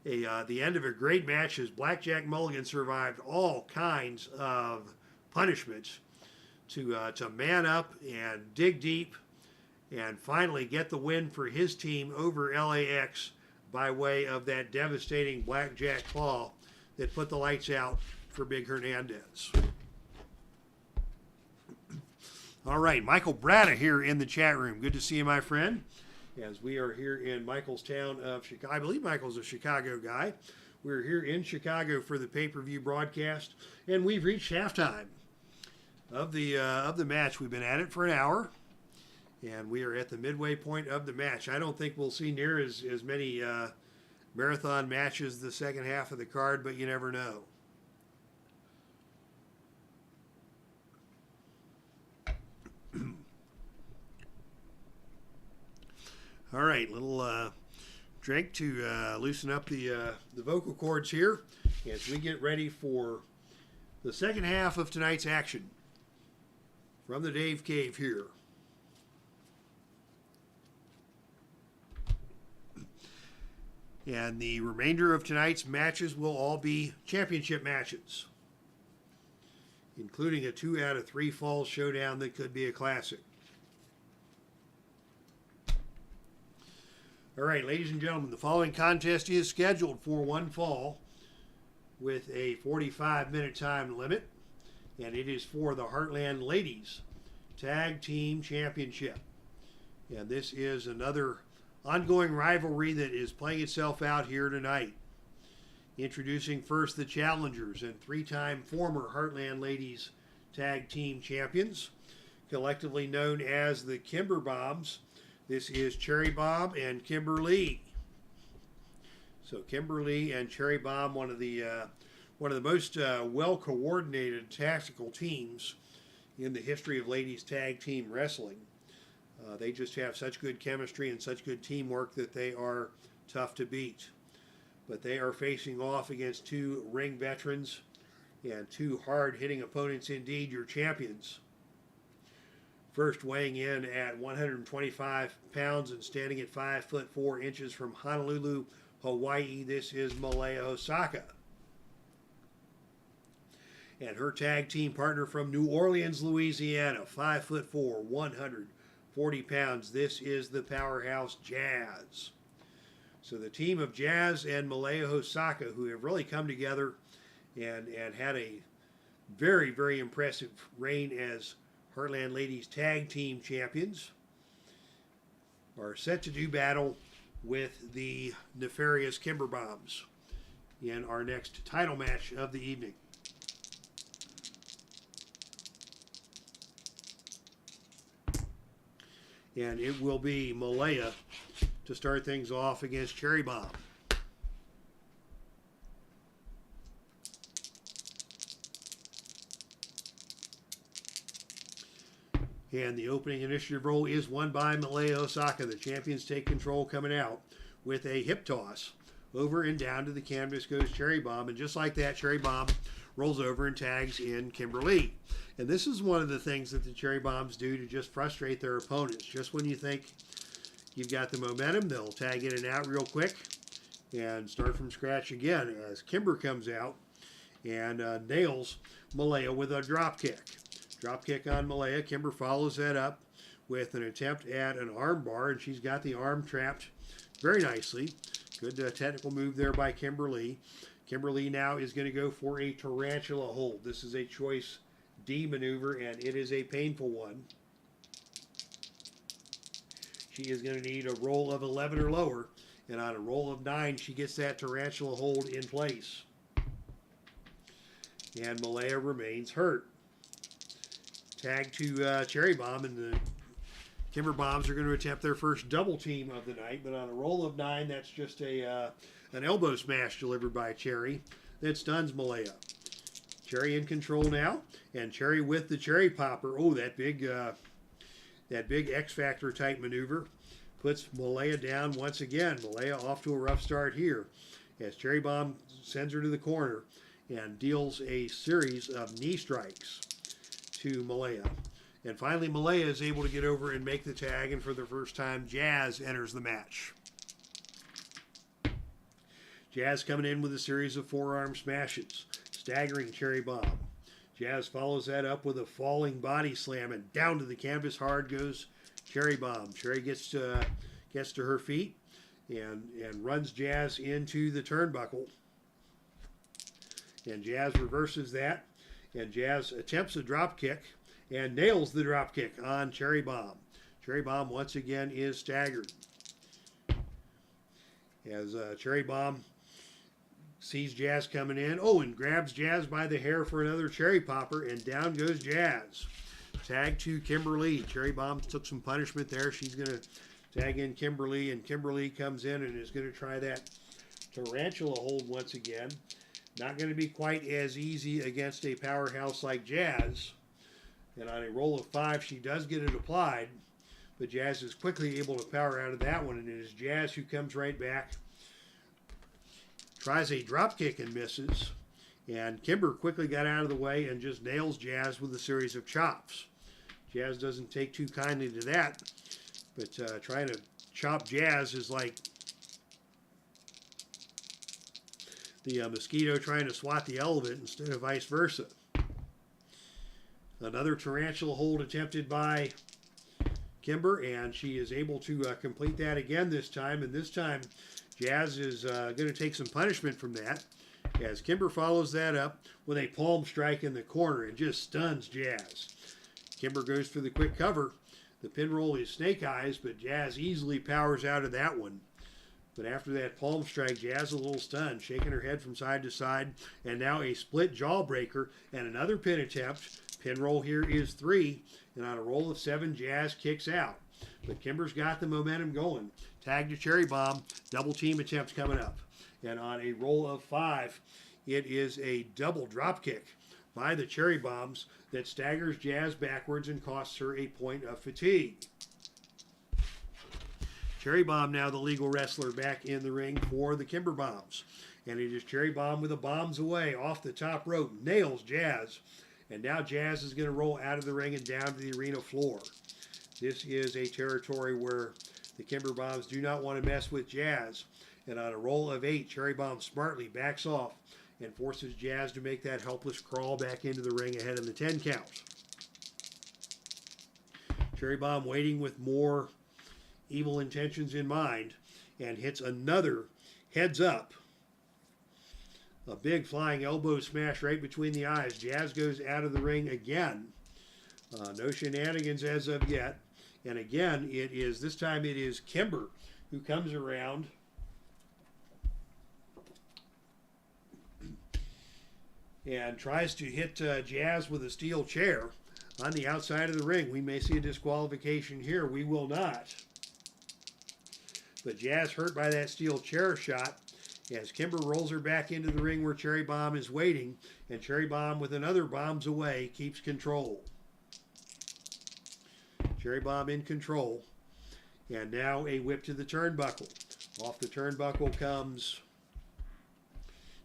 the end of a great match as Blackjack Mulligan survived all kinds of punishments to man up and dig deep and finally get the win for his team over LAX by way of that devastating Blackjack claw that put the lights out for Big Hernandez. All right, Michael Bratta here in the chat room. Good to see you, my friend, as we are here in Michael's town of Chicago. I believe Michael's a Chicago guy. We're here in Chicago for the pay-per-view broadcast, and we've reached halftime of the match. We've been at it for an hour, and we are at the midway point of the match. I don't think we'll see near as many marathon matches the second half of the card, but you never know. All right, little drink to loosen up the vocal cords here as we get ready for the second half of tonight's action from the Dave Cave here. And the remainder of tonight's matches will all be championship matches, including a 2 out of 3 falls showdown that could be a classic. All right, ladies and gentlemen, the following contest is scheduled for 1 fall with a 45-minute time limit, and it is for the Heartland Ladies Tag Team Championship. And this is another ongoing rivalry that is playing itself out here tonight. Introducing first the challengers and 3-time former Heartland Ladies Tag Team Champions, collectively known as the Kimber Bombs. This is Cherry Bomb and Kimberly. So Kimberly and Cherry Bomb, one of the most well-coordinated tactical teams in the history of ladies tag team wrestling. They just have such good chemistry and such good teamwork that they are tough to beat. But they are facing off against 2 ring veterans and 2 hard-hitting opponents indeed, your champions. First, weighing in at 125 pounds and standing at 5'4" from Honolulu, Hawaii, this is MALIA HOSAKA. And her tag team partner from New Orleans, Louisiana, 5'4", 140 pounds. This is the powerhouse Jazz. So the team of Jazz and MALIA HOSAKA, who have really come together and had a very, very impressive reign as Heartland Ladies Tag Team Champions, are set to do battle with the nefarious Kimber Bombs in our next title match of the evening. And it will be MALIA to start things off against Cherry Bomb. And the opening initiative roll is won by MALIA HOSAKA. The champions take control coming out with a hip toss. Over and down to the canvas goes Cherry Bomb. And just like that, Cherry Bomb rolls over and tags in Kimberly. And this is one of the things that the Cherry Bombs do to just frustrate their opponents. Just when you think you've got the momentum, they'll tag in and out real quick and start from scratch again as Kimber comes out and nails MALIA with a drop kick. Drop kick on MALIA. Kimber follows that up with an attempt at an arm bar, and she's got the arm trapped very nicely. Good technical move there by Kimberly. Kimberly now is going to go for a tarantula hold. This is a choice D maneuver, and it is a painful one. She is going to need a roll of 11 or lower, and on a roll of 9, she gets that tarantula hold in place. And MALIA remains hurt. Tag to Cherry Bomb, and the Kimber Bombs are going to attempt their first double team of the night, but on a roll of 9, that's just an elbow smash delivered by Cherry that stuns MALIA. Cherry in control now, and Cherry with the Cherry Popper. Oh, that big X Factor type maneuver puts MALIA down once again. MALIA off to a rough start here as Cherry Bomb sends her to the corner and deals a series of knee strikes to MALIA. And finally, MALIA is able to get over and make the tag, and for the first time, Jazz enters the match. Jazz coming in with a series of forearm smashes, staggering Cherry Bomb. Jazz follows that up with a falling body slam, and down to the canvas hard goes Cherry Bomb. Cherry gets to her feet and runs Jazz into the turnbuckle. And Jazz reverses that, and Jazz attempts a drop kick and nails the drop kick on Cherry Bomb. Cherry Bomb once again is staggered as Cherry Bomb sees Jazz coming in. Oh, and grabs Jazz by the hair for another Cherry Popper, and down goes Jazz. Tag to Kimberly. Cherry Bomb took some punishment there. She's going to tag in Kimberly, and Kimberly comes in and is going to try that tarantula hold once again. Not going to be quite as easy against a powerhouse like Jazz. And on a roll of 5, she does get it applied, but Jazz is quickly able to power out of that one, and it is Jazz who comes right back, tries a drop kick and misses, and Kimber quickly got out of the way and just nails Jazz with a series of chops. Jazz doesn't take too kindly to that, but trying to chop Jazz is like the mosquito trying to swat the elephant instead of vice versa. Another tarantula hold attempted by Kimber, and she is able to complete that again this time. And this time, Jazz is going to take some punishment from that as Kimber follows that up with a palm strike in the corner and just stuns Jazz. Kimber goes for the quick cover. The pin roll is snake eyes, but Jazz easily powers out of that one. But after that palm strike, Jazz a little stunned, shaking her head from side to side, and now a split jawbreaker and another pin attempt. Pin roll here is 3, and on a roll of 7, Jazz kicks out. But Kimber's got the momentum going. Tag to Cherry Bomb, double team attempts coming up. And on a roll of 5, it is a double drop kick by the Cherry Bombs that staggers Jazz backwards and costs her a point of fatigue. Cherry Bomb now the legal wrestler back in the ring for the Kimber Bombs. And it is Cherry Bomb with the bombs away off the top rope, nails Jazz. And now Jazz is going to roll out of the ring and down to the arena floor. This is a territory where the Kimber Bombs do not want to mess with Jazz. And on a roll of 8, Cherry Bomb smartly backs off and forces Jazz to make that helpless crawl back into the ring ahead of the 10 count. Cherry Bomb waiting with more evil intentions in mind and hits another heads up. A big flying elbow smash right between the eyes. Jazz goes out of the ring again. No shenanigans as of yet. And again, this time it is Kimber who comes around and tries to hit Jazz with a steel chair on the outside of the ring. We may see a disqualification here. We will not. But Jazz hurt by that steel chair shot as Kimber rolls her back into the ring where Cherry Bomb is waiting, and Cherry Bomb with another bombs away keeps control. Cherry Bomb in control. And now a whip to the turnbuckle. Off the turnbuckle comes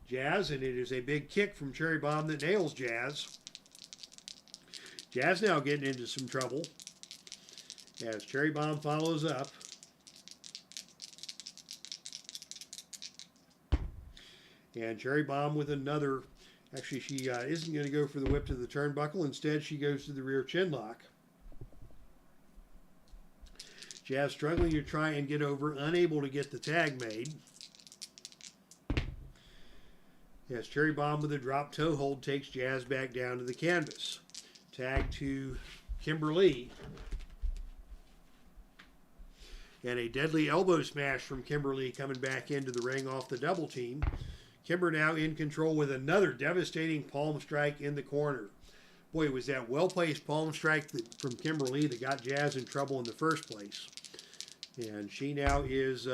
Jazz, and it is a big kick from Cherry Bomb that nails Jazz. Jazz now getting into some trouble as Cherry Bomb follows up. And Cherry Bomb with another, actually she isn't going to go for the whip to the turnbuckle. Instead she goes to the rear chin lock. Jazz struggling to try and get over, unable to get the tag made. As Cherry Bomb with a drop toe hold takes Jazz back down to the canvas. Tag to Kimberly. And a deadly elbow smash from Kimberly coming back into the ring off the double team. Kimber now in control with another devastating palm strike in the corner. Boy, it was that well-placed palm strike from Kimberly that got Jazz in trouble in the first place. And she now is,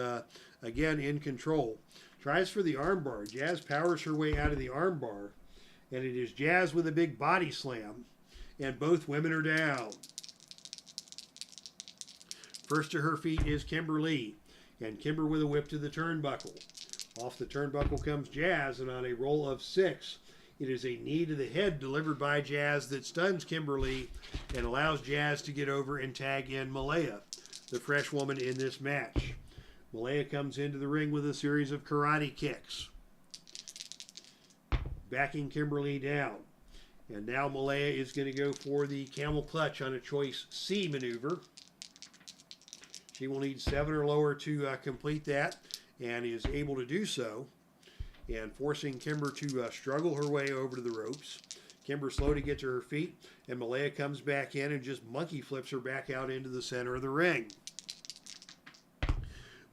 again, in control. Tries for the armbar. Jazz powers her way out of the armbar. And it is Jazz with a big body slam. And both women are down. First to her feet is Kimberly. And Kimber with a whip to the turnbuckle. Off the turnbuckle comes Jazz, and on a roll of 6, it is a knee to the head delivered by Jazz that stuns Kimberly and allows Jazz to get over and tag in MALIA, the fresh woman in this match. MALIA comes into the ring with a series of karate kicks, backing Kimberly down. And now MALIA is going to go for the camel clutch on a choice C maneuver. She will need 7 or lower to complete that, and is able to do so, and forcing Kimber to struggle her way over to the ropes. Kimber slow to get to her feet, and MALIA comes back in and just monkey flips her back out into the center of the ring.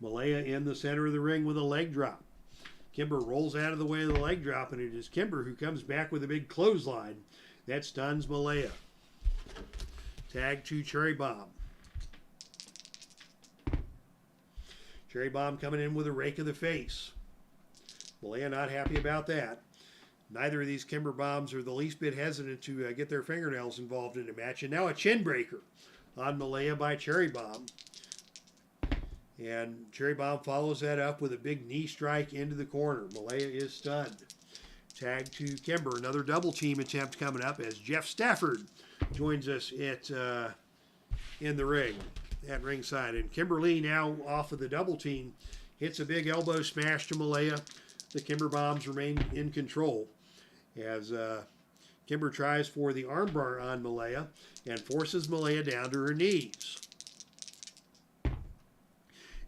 MALIA in the center of the ring with a leg drop. Kimber rolls out of the way of the leg drop, and it is Kimber who comes back with a big clothesline. That stuns MALIA. Tag to Cherry Bomb. Cherry Bomb coming in with a rake of the face. MALIA not happy about that. Neither of these Kimber Bombs are the least bit hesitant to get their fingernails involved in a match. And now a chin breaker on MALIA by Cherry Bomb. And Cherry Bomb follows that up with a big knee strike into the corner. MALIA is stunned. Tag to Kimber. Another double team attempt coming up as Jeff Stafford joins us in the ring. At ringside, and Kimberly now off of the double team hits a big elbow smash to MALIA. The Kimber Bombs remain in control as Kimber tries for the armbar on MALIA and forces MALIA down to her knees.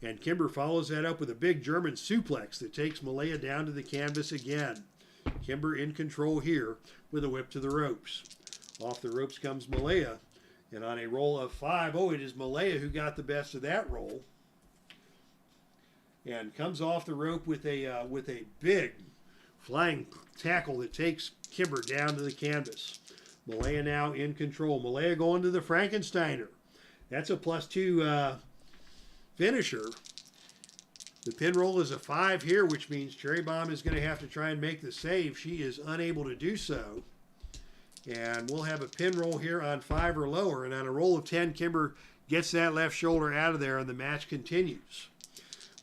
And Kimber follows that up with a big German suplex that takes MALIA down to the canvas again. Kimber in control here with a whip to the ropes. Off the ropes comes MALIA. And on a roll of 5, it is MALIA who got the best of that roll. And comes off the rope with a big flying tackle that takes Kimber down to the canvas. MALIA now in control. MALIA going to the Frankensteiner. That's a +2 finisher. The pin roll is a 5 here, which means Cherry Bomb is going to have to try and make the save. She is unable to do so. And we'll have a pin roll here on 5 or lower. And on a roll of 10, Kimber gets that left shoulder out of there, and the match continues.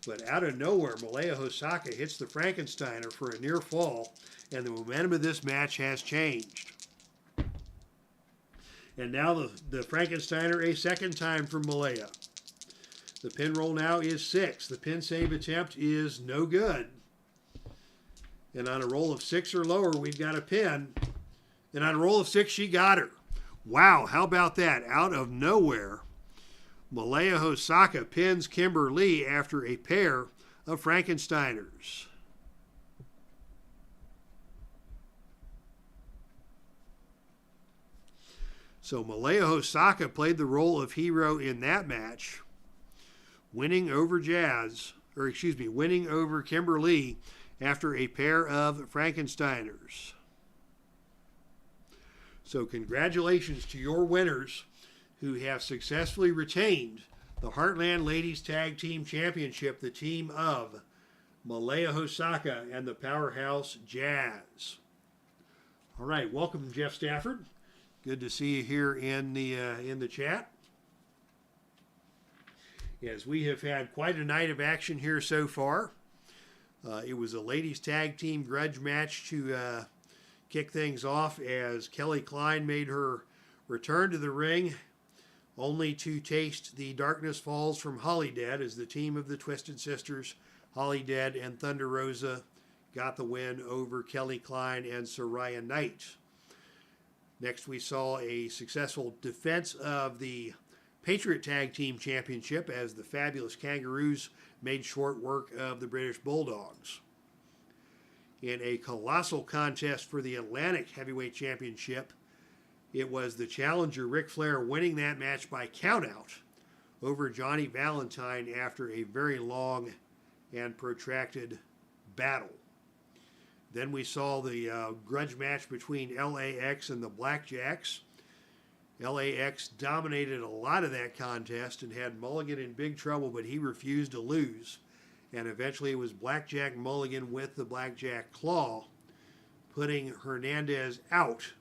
But out of nowhere, MALIA HOSAKA hits the Frankensteiner for a near fall, and the momentum of this match has changed. And now the Frankensteiner a second time from MALIA. The pin roll now is 6. The pin save attempt is no good. And on a roll of 6 or lower, we've got a pin. And on a roll of 6, she got her. Wow, how about that? Out of nowhere, MALIA HOSAKA pins Kimberly after a pair of Frankensteiners. So MALIA HOSAKA played the role of hero in that match, winning over winning over Kimberly after a pair of Frankensteiners. So congratulations to your winners who have successfully retained the Heartland Ladies Tag Team Championship, the team of MALIA HOSAKA and the powerhouse Jazz. All right, welcome Jeff Stafford. Good to see you here in the chat. as we have had quite a night of action here so far. It was a ladies tag team grudge match to kick things off as KLEIN made her return to the ring, only to taste the darkness falls from HOLIDEAD as the team of the Twisted Sisters, HOLIDEAD and Thunder Rosa, got the win over KLEIN and SARAYA Knight. Next we saw a successful defense of the Patriot Tag Team Championship as the fabulous Kangaroos made short work of the British Bulldogs. In a colossal contest for the Atlantic Heavyweight Championship, it was the challenger Ric Flair winning that match by countout over Johnny Valentine after a very long and protracted battle. Then we saw the grudge match between LAX and the BLACKJACKS. LAX dominated a lot of that contest and had Mulligan in big trouble, but he refused to lose. And eventually it was Blackjack Mulligan with the Blackjack Claw, putting Hernandez out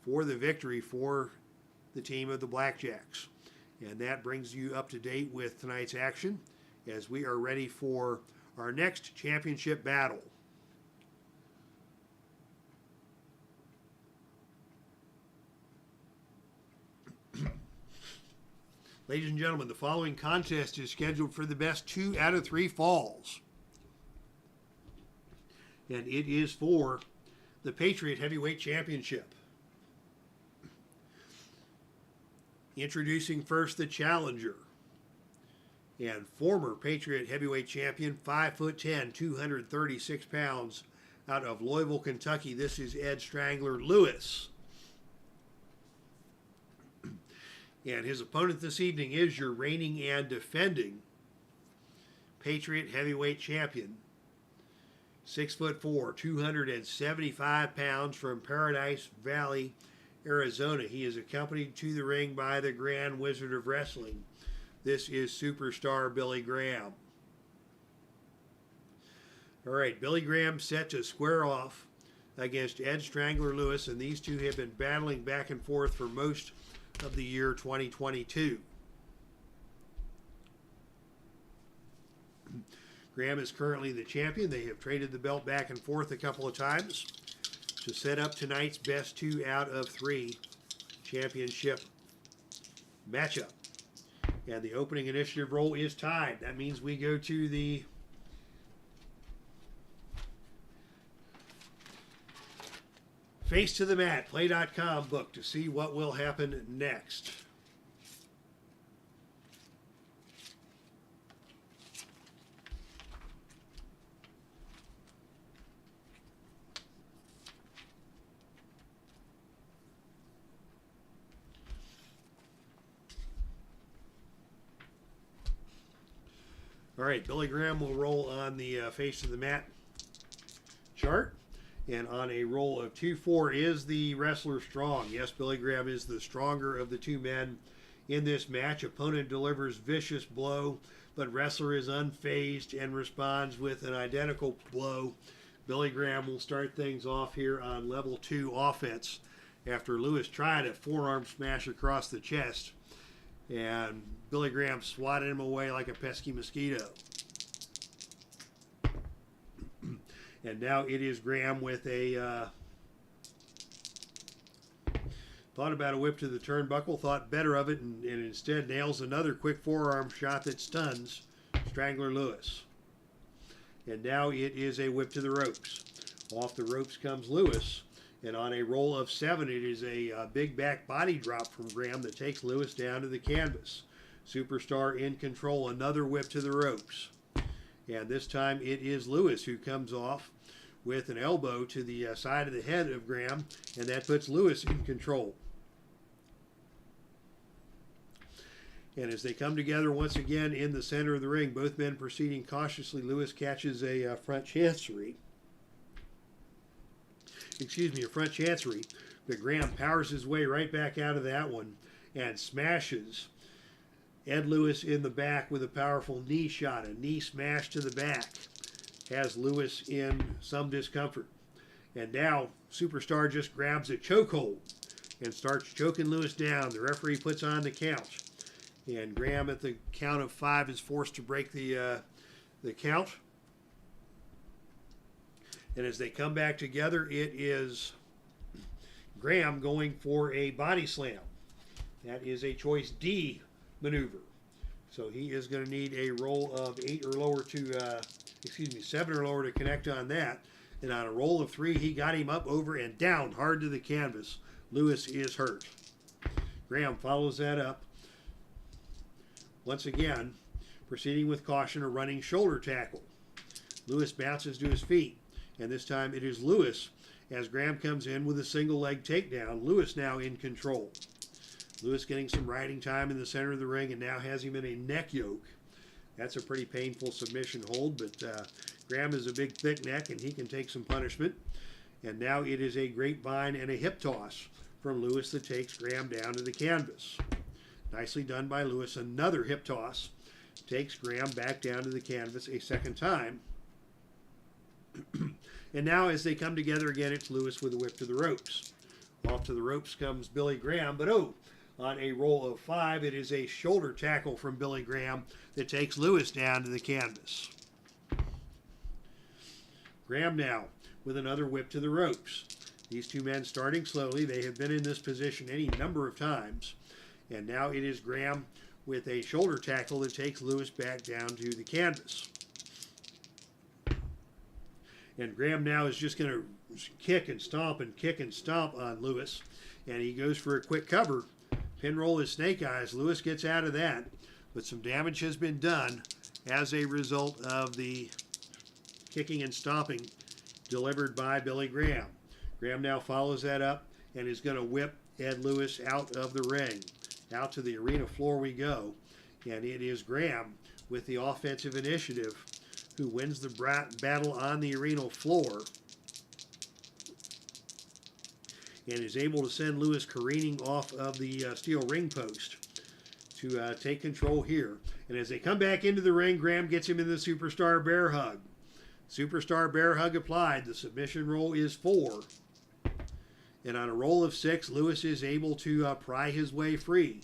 for the victory for the team of the Blackjacks. And that brings you up to date with tonight's action as we are ready for our next championship battle. Ladies and gentlemen, the following contest is scheduled for the best 2 out of 3 falls. And it is for the Patriot Heavyweight Championship. Introducing first the challenger and former Patriot Heavyweight Champion, 5'10", 236 pounds, out of Louisville, Kentucky. This is Ed Strangler Lewis. And his opponent this evening is your reigning and defending Patriot Heavyweight Champion, 6'4", 275 pounds, from Paradise Valley, Arizona. He is accompanied to the ring by the Grand Wizard of Wrestling. This is Superstar Billy Graham. All right, Billy Graham set to square off against Ed Strangler Lewis, and these two have been battling back and forth for most of the year 2022. Graham is currently the champion. They have traded the belt back and forth a couple of times to set up tonight's best 2 out of 3 championship matchup. And the opening initiative roll is tied. That means we go to the Face to the Mat, Play.com book to see what will happen next. All right, Billy Graham will roll on the Face to the Mat chart. And on a roll of 2-4 is the wrestler strong. Yes, Billy Graham is the stronger of the two men in this match. Opponent delivers vicious blow, but wrestler is unfazed and responds with an identical blow. Billy Graham will start things off here on level 2 offense after Lewis tried a forearm smash across the chest. And Billy Graham swatted him away like a pesky mosquito. And now it is Graham with a, thought about a whip to the turnbuckle, thought better of it, and instead nails another quick forearm shot that stuns Strangler Lewis. And now it is a whip to the ropes. Off the ropes comes Lewis, and on a roll of 7, it is a big back body drop from Graham that takes Lewis down to the canvas. Superstar in control, another whip to the ropes. And this time it is Lewis who comes off with an elbow to the side of the head of Graham, and that puts Lewis in control. And as they come together once again in the center of the ring, both men proceeding cautiously, Lewis catches a front chancery. A front chancery, but Graham powers his way right back out of that one and smashes Ed Lewis in the back with a powerful knee shot. A knee smash to the back has Lewis in some discomfort. And now Superstar just grabs a chokehold and starts choking Lewis down. The referee puts on the count. And Graham at the count of 5 is forced to break the count. And as they come back together, it is Graham going for a body slam. That is a choice D maneuver. So he is going to need a roll of 8 or lower to, 7 or lower to connect on that. And on a roll of 3, he got him up, over, and down hard to the canvas. Lewis is hurt. Graham follows that up. Once again, proceeding with caution, a running shoulder tackle. Lewis bounces to his feet. And this time it is Lewis as Graham comes in with a single leg takedown. Lewis now in control. Lewis getting some riding time in the center of the ring and now has him in a neck yoke. That's a pretty painful submission hold, but Graham is a big thick neck and he can take some punishment. And now it is a grapevine and a hip toss from Lewis that takes Graham down to the canvas. Nicely done by Lewis. Another hip toss takes Graham back down to the canvas a second time. And now as they come together again, it's Lewis with a whip to the ropes. Off to the ropes comes Billy Graham, but on a roll of 5, it is a shoulder tackle from Billy Graham that takes Lewis down to the canvas. Graham now with another whip to the ropes. These two men starting slowly. They have been in this position any number of times. And now it is Graham with a shoulder tackle that takes Lewis back down to the canvas. And Graham now is just going to kick and stomp on Lewis. And he goes for a quick cover. Pinroll is snake eyes. Lewis gets out of that. But some damage has been done as a result of the kicking and stomping delivered by Billy Graham. Graham now follows that up and is going to whip Ed Lewis out of the ring. Out to the arena floor we go. And it is Graham with the offensive initiative who wins the battle on the arena floor and is able to send Lewis careening off of the steel ring post to take control here. And as they come back into the ring, Graham gets him in the Superstar Bear Hug. Superstar Bear Hug applied. The submission roll is 4. And on a roll of 6, Lewis is able to pry his way free.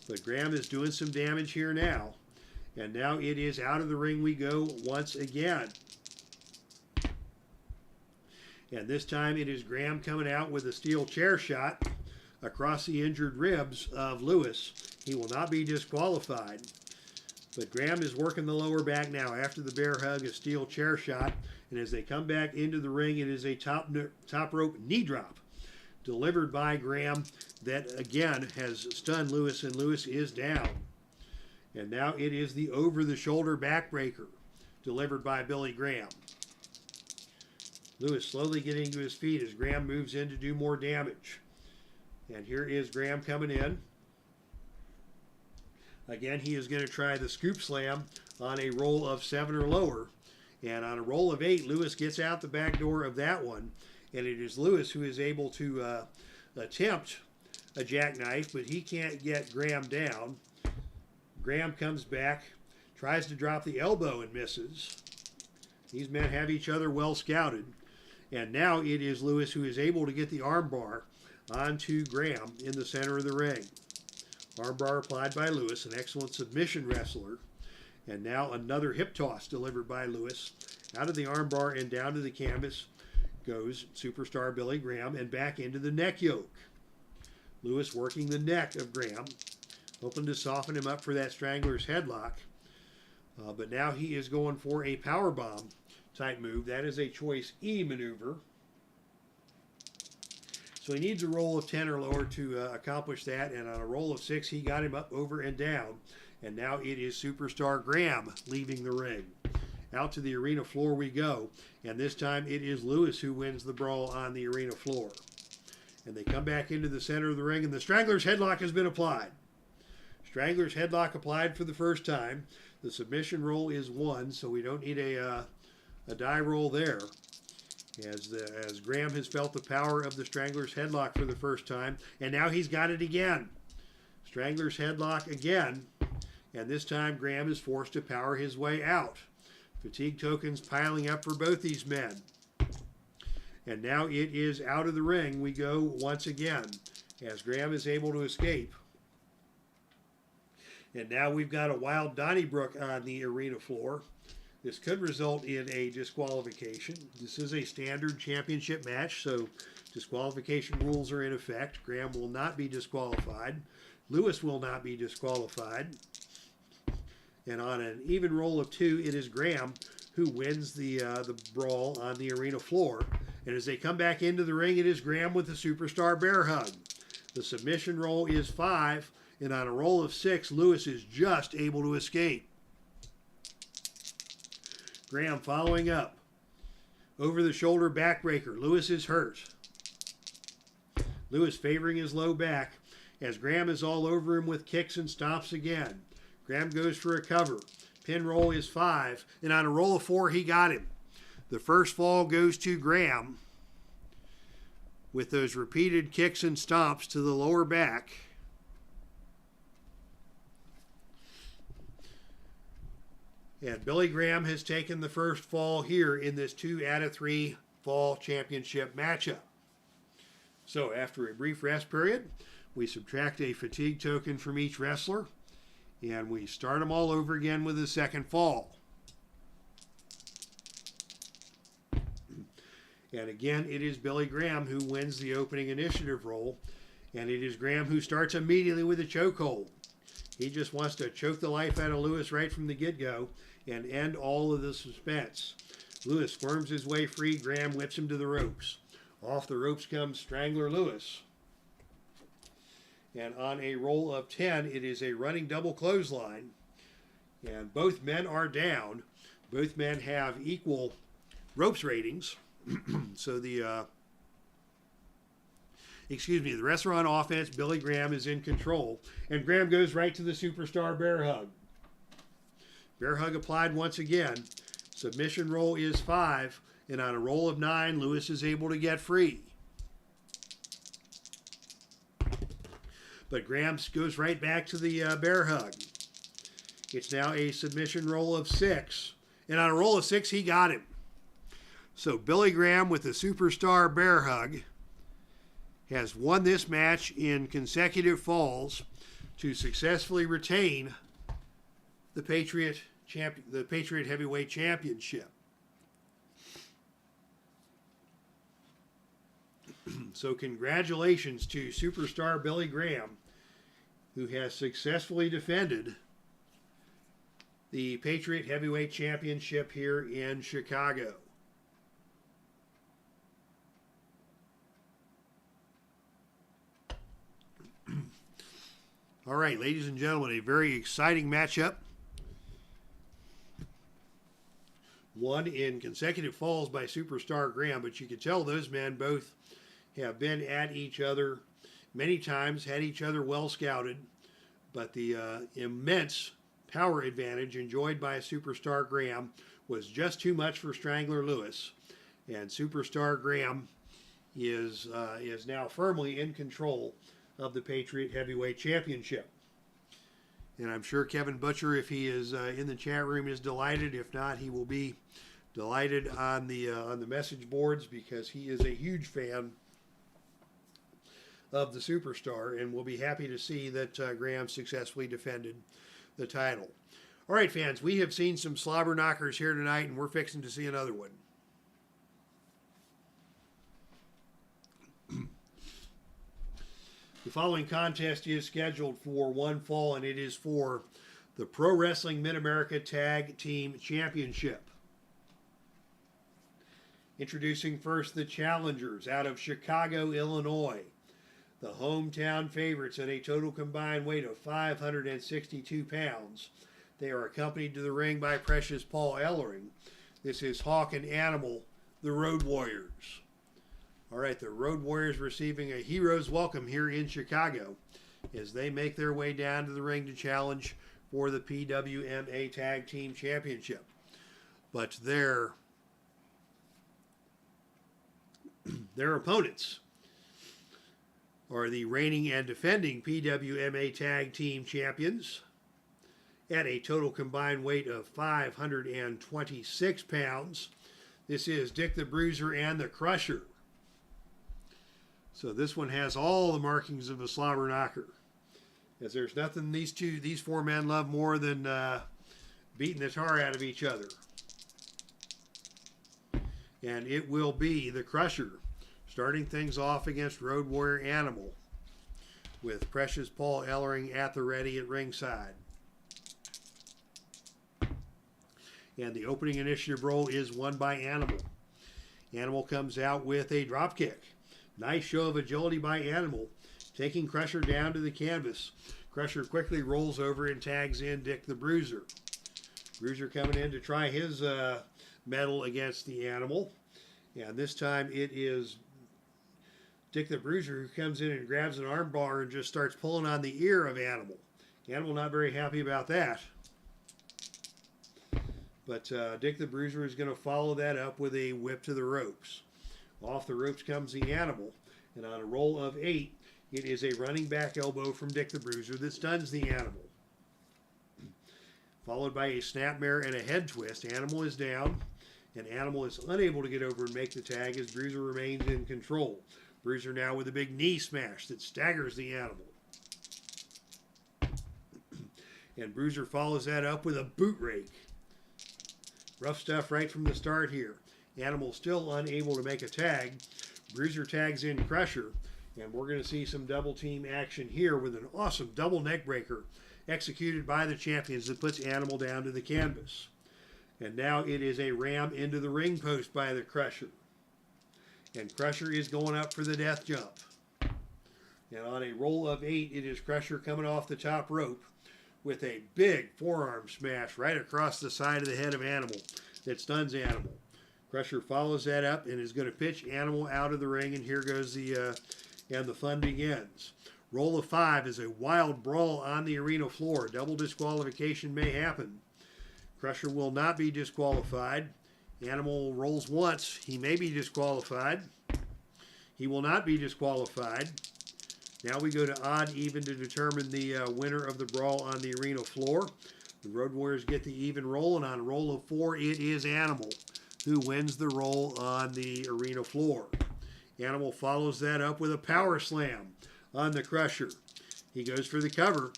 But Graham is doing some damage here now. And now it is out of the ring we go once again. And this time it is Graham coming out with a steel chair shot across the injured ribs of Lewis. He will not be disqualified. But Graham is working the lower back now after the bear hug, a steel chair shot. And as they come back into the ring, it is a top rope knee drop delivered by Graham that again has stunned Lewis, and Lewis is down. And now it is the over-the-shoulder backbreaker delivered by Billy Graham. Lewis slowly getting to his feet as Graham moves in to do more damage. And here is Graham coming in. Again, he is going to try the scoop slam on a roll of 7 or lower. And on a roll of 8, Lewis gets out the back door of that one. And it is Lewis who is able to attempt a jackknife, but he can't get Graham down. Graham comes back, tries to drop the elbow and misses. These men have each other well scouted. And now it is Lewis who is able to get the armbar onto Graham in the center of the ring. Armbar applied by Lewis, an excellent submission wrestler. And now another hip toss delivered by Lewis. Out of the armbar and down to the canvas goes Superstar Billy Graham and back into the neck yoke. Lewis working the neck of Graham, hoping to soften him up for that Strangler's headlock. But now he is going for a powerbomb type move. That is a choice E maneuver. So he needs a roll of 10 or lower to accomplish that. And on a roll of 6, he got him up, over, and down. And now it is Superstar Graham leaving the ring. Out to the arena floor we go. And this time it is Lewis who wins the brawl on the arena floor. And they come back into the center of the ring, and the Strangler's headlock has been applied. Strangler's headlock applied for the first time. The submission roll is 1, so we don't need a die roll there. As Graham has felt the power of the Strangler's headlock for the first time, and now he's got it again. Strangler's headlock again, and this time Graham is forced to power his way out. Fatigue tokens piling up for both these men. And now it is out of the ring we go once again, as Graham is able to escape. And now we've got a Wild Donnybrook on the arena floor. This could result in a disqualification. This is a standard championship match, so disqualification rules are in effect. Graham will not be disqualified. Lewis will not be disqualified. And on an even roll of 2, it is Graham who wins the brawl on the arena floor. And as they come back into the ring, it is Graham with the Superstar Bear Hug. The submission roll is 5, and on a roll of 6, Lewis is just able to escape. Graham following up. Over the shoulder backbreaker. Lewis is hurt. Lewis favoring his low back as Graham is all over him with kicks and stomps again. Graham goes for a cover. Pin roll is 5, and on a roll of 4, he got him. The first fall goes to Graham with those repeated kicks and stomps to the lower back. And Billy Graham has taken the first fall here in this 2 out of 3 fall championship matchup. So after a brief rest period, we subtract a fatigue token from each wrestler, and we start them all over again with a second fall. And again, it is Billy Graham who wins the opening initiative roll, and it is Graham who starts immediately with a chokehold. He just wants to choke the life out of Lewis right from the get-go and end all of the suspense. Lewis squirms his way free. Graham whips him to the ropes. Off the ropes comes Strangler Lewis. And on a roll of 10, it is a running double clothesline. And both men are down. Both men have equal ropes ratings. So the wrestler on offense, Billy Graham, is in control. And Graham goes right to the Superstar Bear Hug. Bear Hug applied once again. Submission roll is 5. And on a roll of 9, Lewis is able to get free. But Graham goes right back to the Bear Hug. It's now a submission roll of 6. And on a roll of 6, he got him. So Billy Graham with the Superstar Bear Hug has won this match in consecutive falls to successfully retain the Patriot Heavyweight Championship. So congratulations to Superstar Billy Graham, who has successfully defended the Patriot Heavyweight Championship here in Chicago. All right, ladies and gentlemen, a very exciting matchup. Won in consecutive falls by Superstar Graham, but you can tell those men both have been at each other many times, had each other well scouted, but the immense power advantage enjoyed by Superstar Graham was just too much for Strangler Lewis, and Superstar Graham is now firmly in control of the Patriot Heavyweight Championship. And I'm sure Kevin Butcher, if he is in the chat room, is delighted. If not, he will be delighted on the message boards, because he is a huge fan of the Superstar and will be happy to see that Graham successfully defended the title. All right, fans, we have seen some slobber knockers here tonight, and we're fixing to see another one. The following contest is scheduled for one fall, and it is for the Pro Wrestling Mid-America Tag Team Championship. Introducing first the challengers out of Chicago, Illinois. The hometown favorites at a total combined weight of 562 pounds. They are accompanied to the ring by Precious Paul Ellering. This is Hawk and Animal, the Road Warriors. All right, the Road Warriors receiving a hero's welcome here in Chicago as they make their way down to the ring to challenge for the PWMA Tag Team Championship. But their opponents are the reigning and defending PWMA Tag Team Champions at a total combined weight of 526 pounds. This is Dick the Bruiser and the Crusher. So this one has all the markings of a slobber knocker. as there's nothing these four men love more than beating the tar out of each other. And it will be the Crusher starting things off against Road Warrior Animal, with Precious Paul Ellering at the ready at ringside. And the opening initiative roll is won by Animal. Animal comes out with a drop kick. Nice show of agility by Animal, taking Crusher down to the canvas. Crusher quickly rolls over and tags in Dick the Bruiser. Bruiser coming in to try his mettle against the Animal. And this time it is Dick the Bruiser who comes in and grabs an arm bar and just starts pulling on the ear of Animal. Animal not very happy about that. But Dick the Bruiser is going to follow that up with a whip to the ropes. Off the ropes comes the Animal. And on a roll of 8, it is a running back elbow from Dick the Bruiser that stuns the Animal. Followed by a snapmare and a head twist. Animal is down. And Animal is unable to get over and make the tag as Bruiser remains in control. Bruiser now with a big knee smash that staggers the Animal. And Bruiser follows that up with a boot rake. Rough stuff right from the start here. Animal still unable to make a tag. Bruiser tags in Crusher. And we're going to see some double team action here with an awesome double neck breaker executed by the champions that puts Animal down to the canvas. And now it is a ram into the ring post by the Crusher. And Crusher is going up for the death jump. And on a roll of 8, it is Crusher coming off the top rope with a big forearm smash right across the side of the head of Animal that stuns Animal. Crusher follows that up and is going to pitch Animal out of the ring, and here goes and the fun begins. Roll of 5 is a wild brawl on the arena floor. Double disqualification may happen. Crusher will not be disqualified. Animal rolls once. He may be disqualified. He will not be disqualified. Now we go to odd even to determine the winner of the brawl on the arena floor. The Road Warriors get the even roll, and on a roll of 4, it is Animal who wins the roll on the arena floor. Animal follows that up with a power slam on the Crusher. He goes for the cover.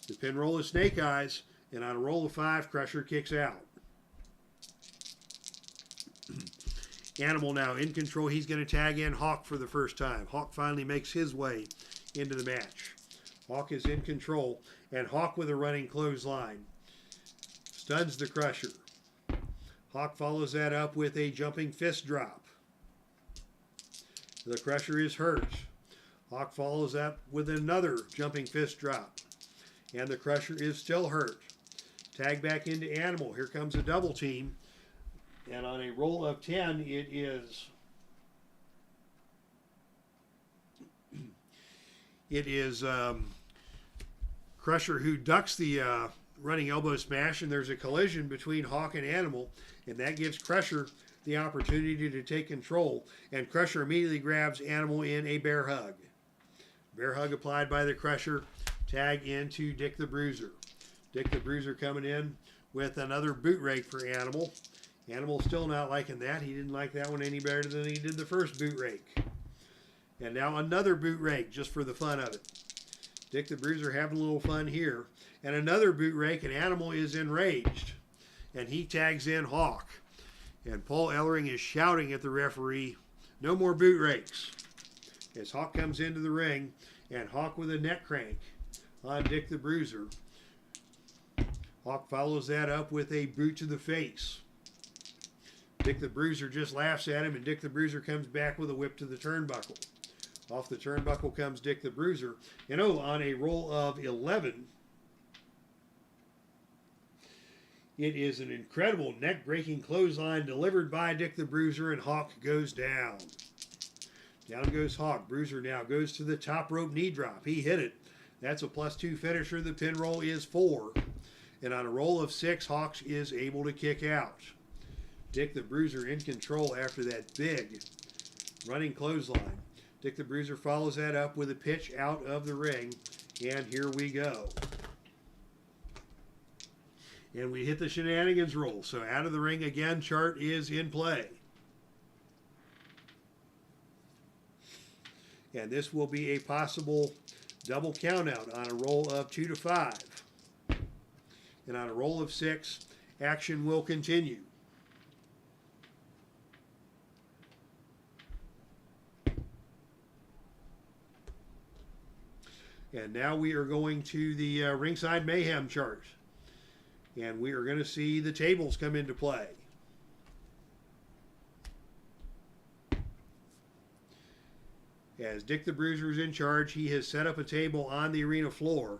The pin roll is Snake Eyes, and on a roll of 5, Crusher kicks out. Animal now in control. He's going to tag in Hawk for the first time. Hawk finally makes his way into the match. Hawk is in control, and Hawk with a running clothesline stuns the Crusher. Hawk follows that up with a jumping fist drop. The Crusher is hurt. Hawk follows up with another jumping fist drop, and the Crusher is still hurt. Tag back into Animal. Here comes a double team, and on a roll of 10, it is Crusher who ducks the running elbow smash, and there's a collision between Hawk and Animal, and that gives Crusher the opportunity to take control, and Crusher immediately grabs Animal in a bear hug. Bear hug applied by the Crusher. Tag into Dick the Bruiser. Dick the Bruiser coming in with another boot rake for Animal. Animal still not liking that. He didn't like that one any better than he did the first boot rake. And now another boot rake just for the fun of it. Dick the Bruiser having a little fun here. And another boot rake, and Animal is enraged. And he tags in Hawk. And Paul Ellering is shouting at the referee, no more boot rakes. As Hawk comes into the ring, and Hawk with a neck crank on Dick the Bruiser. Hawk follows that up with a boot to the face. Dick the Bruiser just laughs at him, and Dick the Bruiser comes back with a whip to the turnbuckle. Off the turnbuckle comes Dick the Bruiser. And on a roll of 11, it is an incredible neck-breaking clothesline delivered by Dick the Bruiser, and Hawk goes down. Down goes Hawk. Bruiser now goes to the top rope knee drop. He hit it. That's a +2 finisher. The pin roll is 4. And on a roll of 6, Hawk is able to kick out. Dick the Bruiser in control after that big running clothesline. Dick the Bruiser follows that up with a pitch out of the ring. And here we go. And we hit the shenanigans roll. So out of the ring again, chart is in play. And this will be a possible double count out on a roll of 2 to 5. And on a roll of 6, action will continue. And now we are going to the Ringside Mayhem chart. And we are going to see the tables come into play. As Dick the Bruiser is in charge, he has set up a table on the arena floor.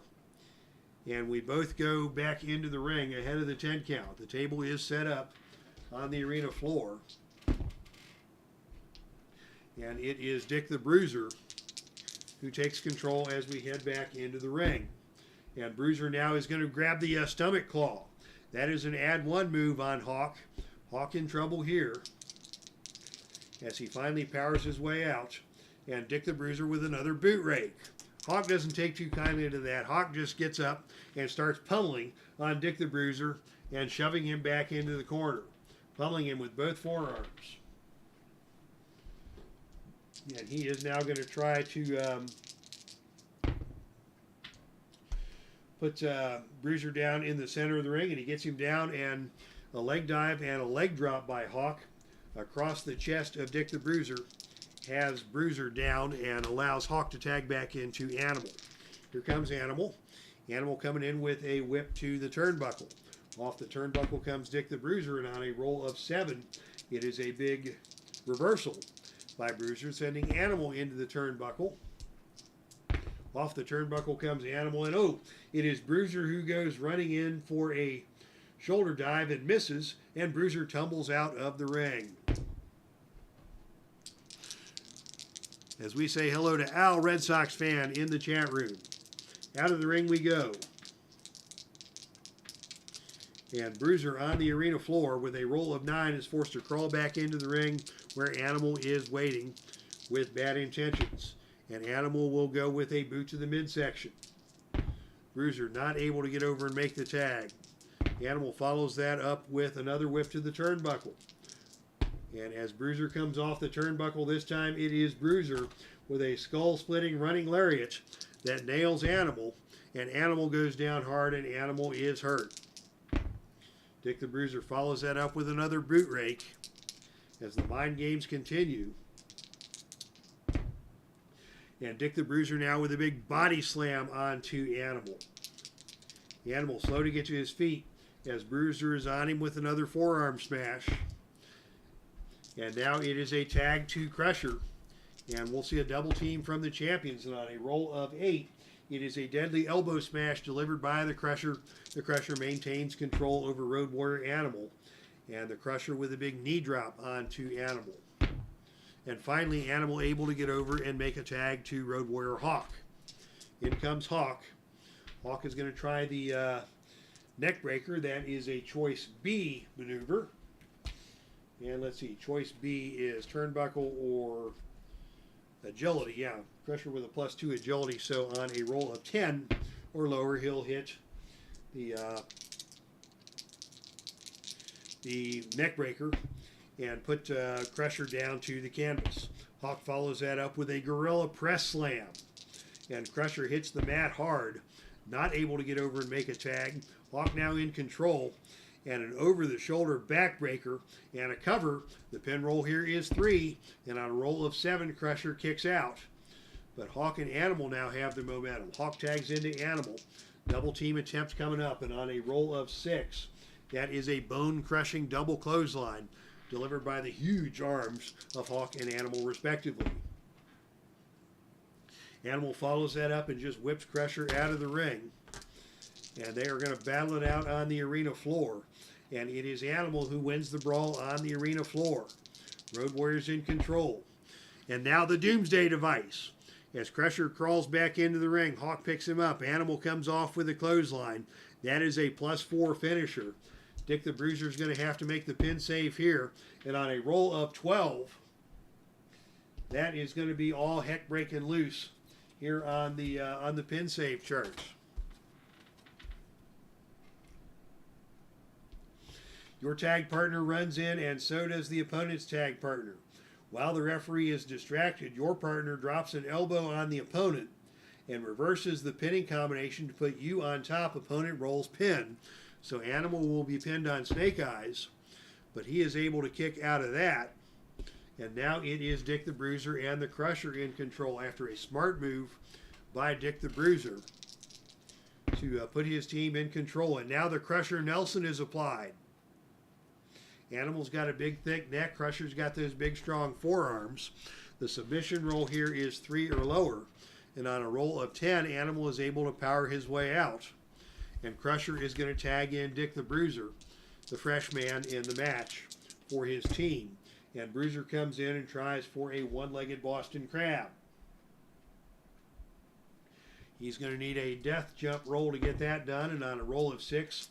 And we both go back into the ring ahead of the 10 count. The table is set up on the arena floor. And it is Dick the Bruiser who takes control as we head back into the ring. And Bruiser now is going to grab the stomach claw. That is an add 1 move on Hawk. Hawk in trouble here as he finally powers his way out. And Dick the Bruiser with another boot rake. Hawk doesn't take too kindly to that. Hawk just gets up and starts pummeling on Dick the Bruiser and shoving him back into the corner. Pummeling him with both forearms. And he is now going to try to put Bruiser down in the center of the ring, and he gets him down, and a leg dive and a leg drop by Hawk across the chest of Dick the Bruiser has Bruiser down and allows Hawk to tag back into Animal. Here comes Animal. Animal coming in with a whip to the turnbuckle. Off the turnbuckle comes Dick the Bruiser, and on a roll of 7, it is a big reversal by Bruiser, sending Animal into the turnbuckle. Off the turnbuckle comes Animal, and oh, it is Bruiser who goes running in for a shoulder dive and misses, and Bruiser tumbles out of the ring. As we say hello to Al, Red Sox fan, in the chat room. Out of the ring we go. And Bruiser on the arena floor with a roll of 9 is forced to crawl back into the ring where Animal is waiting with bad intentions. And Animal will go with a boot to the midsection. Bruiser not able to get over and make the tag. Animal follows that up with another whip to the turnbuckle. And as Bruiser comes off the turnbuckle, this time it is Bruiser with a skull-splitting running lariat that nails Animal. And Animal goes down hard, and Animal is hurt. Dick the Bruiser follows that up with another boot rake as the mind games continue. And Dick the Bruiser now with a big body slam onto Animal. Animal slow to get to his feet as Bruiser is on him with another forearm smash. And now it is a tag to Crusher. And we'll see a double team from the champions. And on a roll of 8, it is a deadly elbow smash delivered by the Crusher. The Crusher maintains control over Road Warrior Animal. And the Crusher with a big knee drop onto Animal. And finally, Animal able to get over and make a tag to Road Warrior Hawk. In comes Hawk. Hawk is going to try the neck breaker. That is a choice B maneuver. And let's see, choice B is turnbuckle or agility. Yeah, Crusher with a +2 agility. So on a roll of 10 or lower, he'll hit the neck breaker and put Crusher down to the canvas. Hawk follows that up with a gorilla press slam. And Crusher hits the mat hard, not able to get over and make a tag. Hawk now in control. And an over-the-shoulder backbreaker and a cover. The pin roll here is 3. And on a roll of 7, Crusher kicks out. But Hawk and Animal now have the momentum. Hawk tags into Animal. Double team attempt coming up. And on a roll of 6, that is a bone-crushing double clothesline delivered by the huge arms of Hawk and Animal, respectively. Animal follows that up and just whips Crusher out of the ring. And they are going to battle it out on the arena floor. And it is Animal who wins the brawl on the arena floor. Road Warrior's in control. And now the Doomsday Device. As Crusher crawls back into the ring, Hawk picks him up. Animal comes off with a clothesline. That is a +4 finisher. Dick the Bruiser is going to have to make the pin save here. And on a roll of 12, that is going to be all heck breaking loose here on the pin save charts. Your tag partner runs in, and so does the opponent's tag partner. While the referee is distracted, your partner drops an elbow on the opponent, and reverses the pinning combination to put you on top. Opponent rolls pin. So Animal will be pinned on Snake Eyes, but he is able to kick out of that. And now it is Dick the Bruiser and the Crusher in control after a smart move by Dick the Bruiser to put his team in control. And now the Crusher Nelson is applied. Animal's got a big thick neck. Crusher's got those big strong forearms. The submission roll here is 3 or lower. And on a roll of 10, Animal is able to power his way out. And Crusher is going to tag in Dick the Bruiser, the fresh man in the match, for his team. And Bruiser comes in and tries for a one-legged Boston Crab. He's going to need a death jump roll to get that done. And on a roll of 6,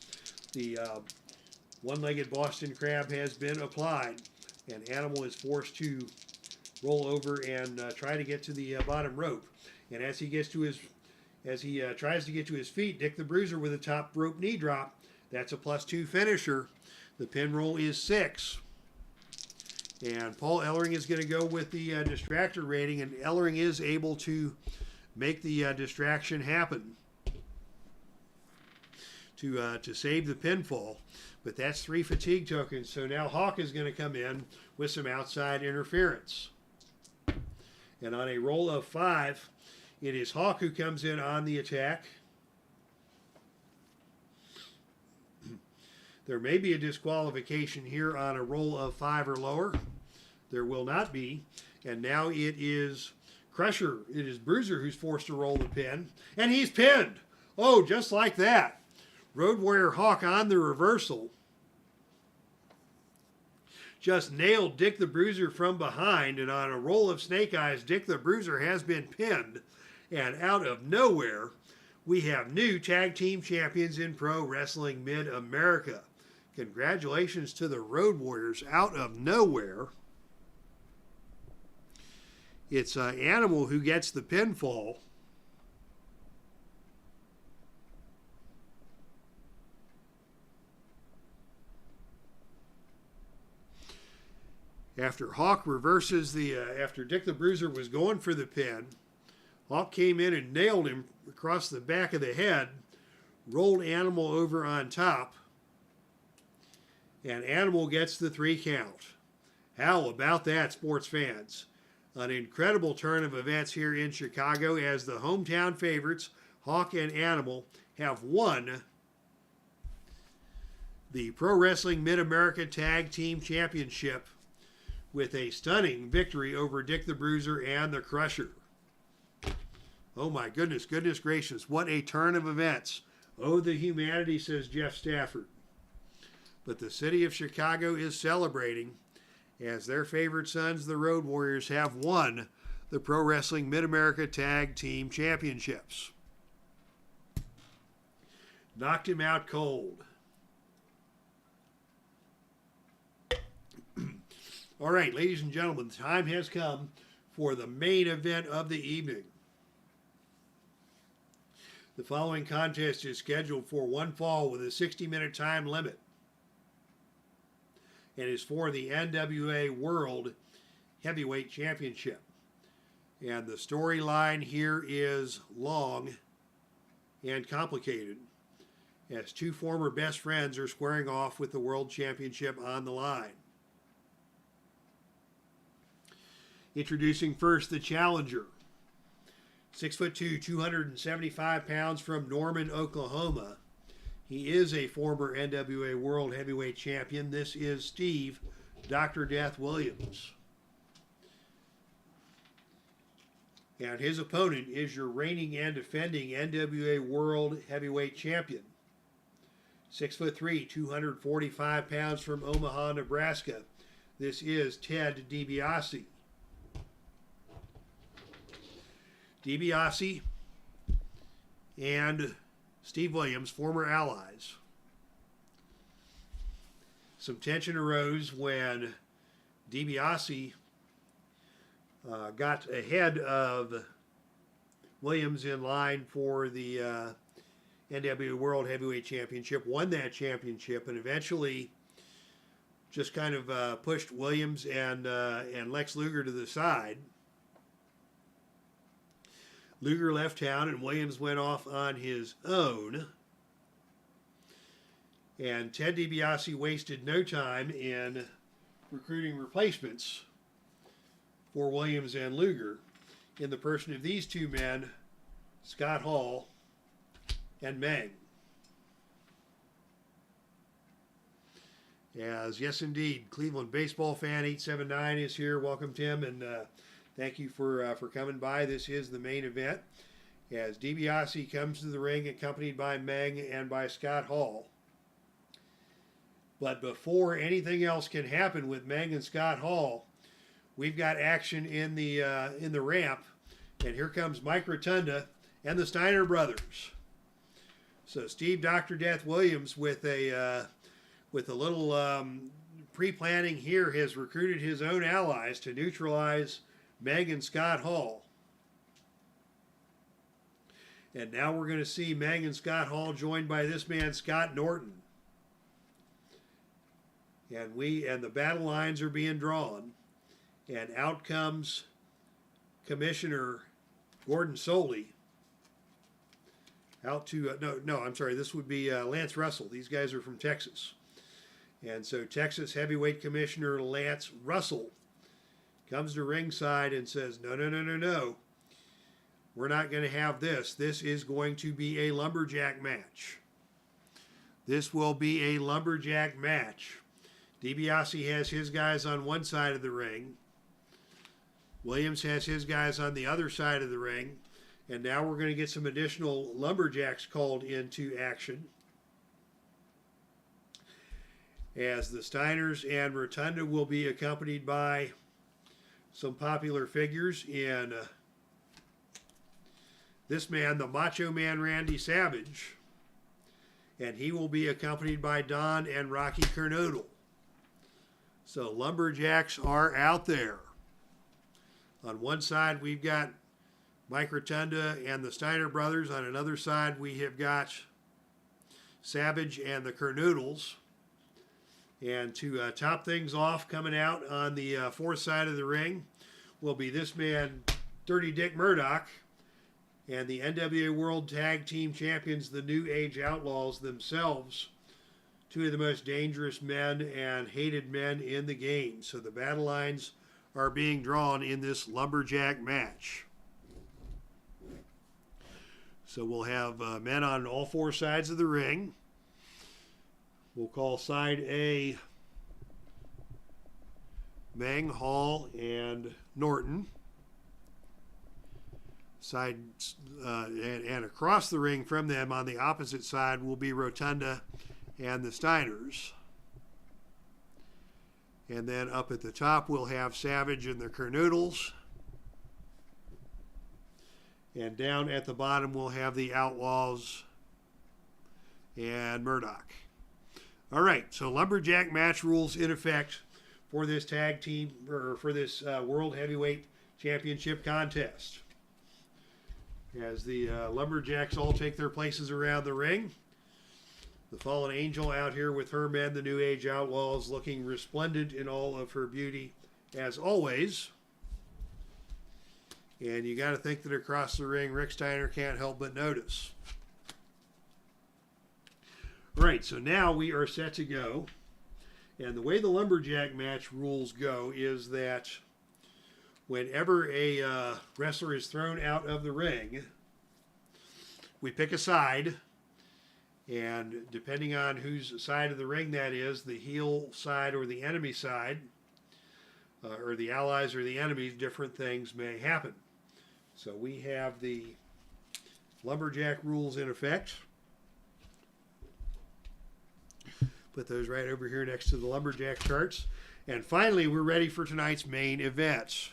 the one-legged Boston Crab has been applied. And Animal is forced to roll over and try to get to the bottom rope. And as he gets to his, tries to get to his feet, Dick the Bruiser with a top rope knee drop. That's a +2 finisher. The pin roll is 6. And Paul Ellering is going to go with the distractor rating, and Ellering is able to make the distraction happen to save the pinfall. But that's 3 fatigue tokens. So now Hawk is going to come in with some outside interference. And on a roll of 5, it is Hawk who comes in on the attack. There may be a disqualification here on a roll of 5 or lower. There will not be. And now it is Crusher. It is Bruiser who's forced to roll the pin. And he's pinned. Oh, just like that. Road Warrior Hawk on the reversal. Just nailed Dick the Bruiser from behind. And on a roll of Snake Eyes, Dick the Bruiser has been pinned. And out of nowhere, we have new tag team champions in Pro Wrestling Mid-America. Congratulations to the Road Warriors out of nowhere. It's Animal who gets the pinfall. After Hawk reverses the, after Dick the Bruiser was going for the pin, Hawk came in and nailed him across the back of the head, rolled Animal over on top, and Animal gets the 3 count. How about that, sports fans? An incredible turn of events here in Chicago as the hometown favorites, Hawk and Animal, have won the Pro Wrestling Mid-America Tag Team Championship with a stunning victory over Dick the Bruiser and the Crusher. Oh my goodness, goodness gracious, what a turn of events. Oh, the humanity, says Jeff Stafford. But the city of Chicago is celebrating as their favorite sons, the Road Warriors, have won the Pro Wrestling Mid-America Tag Team Championships. Knocked him out cold. All right, ladies and gentlemen, the time has come for the main event of the evening. The following contest is scheduled for one fall with a 60-minute time limit. And is for the NWA World Heavyweight Championship. And the storyline here is long and complicated, as 2 former best friends are squaring off with the World Championship on the line. Introducing first the challenger. 6'2", 275 pounds from Norman, Oklahoma. He is a former NWA World Heavyweight Champion. This is Steve Dr. Death Williams. And his opponent is your reigning and defending NWA World Heavyweight Champion. 6'3", 245 pounds from Omaha, Nebraska. This is Ted DiBiase. DiBiase and Steve Williams, former allies. Some tension arose when DiBiase got ahead of Williams in line for the NWA World Heavyweight Championship, won that championship, and eventually just kind of pushed Williams and Lex Luger to the side. Luger left town and Williams went off on his own. And Ted DiBiase wasted no time in recruiting replacements for Williams and Luger in the person of these two men, Scott Hall and Meng. As yes indeed, Cleveland baseball fan 879 is here. Welcome, Tim, and thank you for coming by. This is the main event as DiBiase comes to the ring accompanied by Meng and by Scott Hall. But before anything else can happen with Meng and Scott Hall, we've got action in the ramp, and here comes Mike Rotunda and the Steiner brothers. So Steve Dr. Death Williams with a little pre-planning here has recruited his own allies to neutralize Meng and Scott Hall. And now we're going to see Meng and Scott Hall joined by this man Scott Norton. And the battle lines are being drawn, and out comes Commissioner Gordon Soley. Out to I'm sorry, this would be Lance Russell. These guys are from Texas, and so Texas Heavyweight Commissioner Lance Russell comes to ringside and says, no, we're not going to have this. This is going to be a lumberjack match. This will be a lumberjack match. DiBiase has his guys on one side of the ring. Williams has his guys on the other side of the ring. And now we're going to get some additional lumberjacks called into action, as the Steiners and Rotunda will be accompanied by some popular figures in this man, the Macho Man Randy Savage, and he will be accompanied by Don and Rocky Kernodle. So lumberjacks are out there. On one side we've got Mike Rotunda and the Steiner brothers. On another side we have got Savage and the Kernoodles. And to top things off, coming out on the fourth side of the ring will be this man, Dirty Dick Murdoch, and the NWA World Tag Team Champions, the New Age Outlaws themselves, two of the most dangerous men and hated men in the game. So the battle lines are being drawn in this lumberjack match. So we'll have men on all four sides of the ring. We'll call side A Meng, Hall, and Norton. Side and across the ring from them on the opposite side will be Rotunda and the Steiners. And then up at the top we'll have Savage and the Kernoodles. And down at the bottom we'll have the Outlaws and Murdoch. All right, so lumberjack match rules in effect for this tag team, or for this World Heavyweight Championship contest. As the lumberjacks all take their places around the ring. The Fallen Angel out here with her men, the New Age Outlaws, looking resplendent in all of her beauty, as always. And you got to think that across the ring, Rick Steiner can't help but notice. All right, so now we are set to go. And the way the lumberjack match rules go is that whenever a wrestler is thrown out of the ring, we pick a side. And depending on whose side of the ring that is, the heel side or the enemy side, or the allies or the enemies, different things may happen. So we have the lumberjack rules in effect. Put those right over here next to the lumberjack charts. And finally, we're ready for tonight's main event.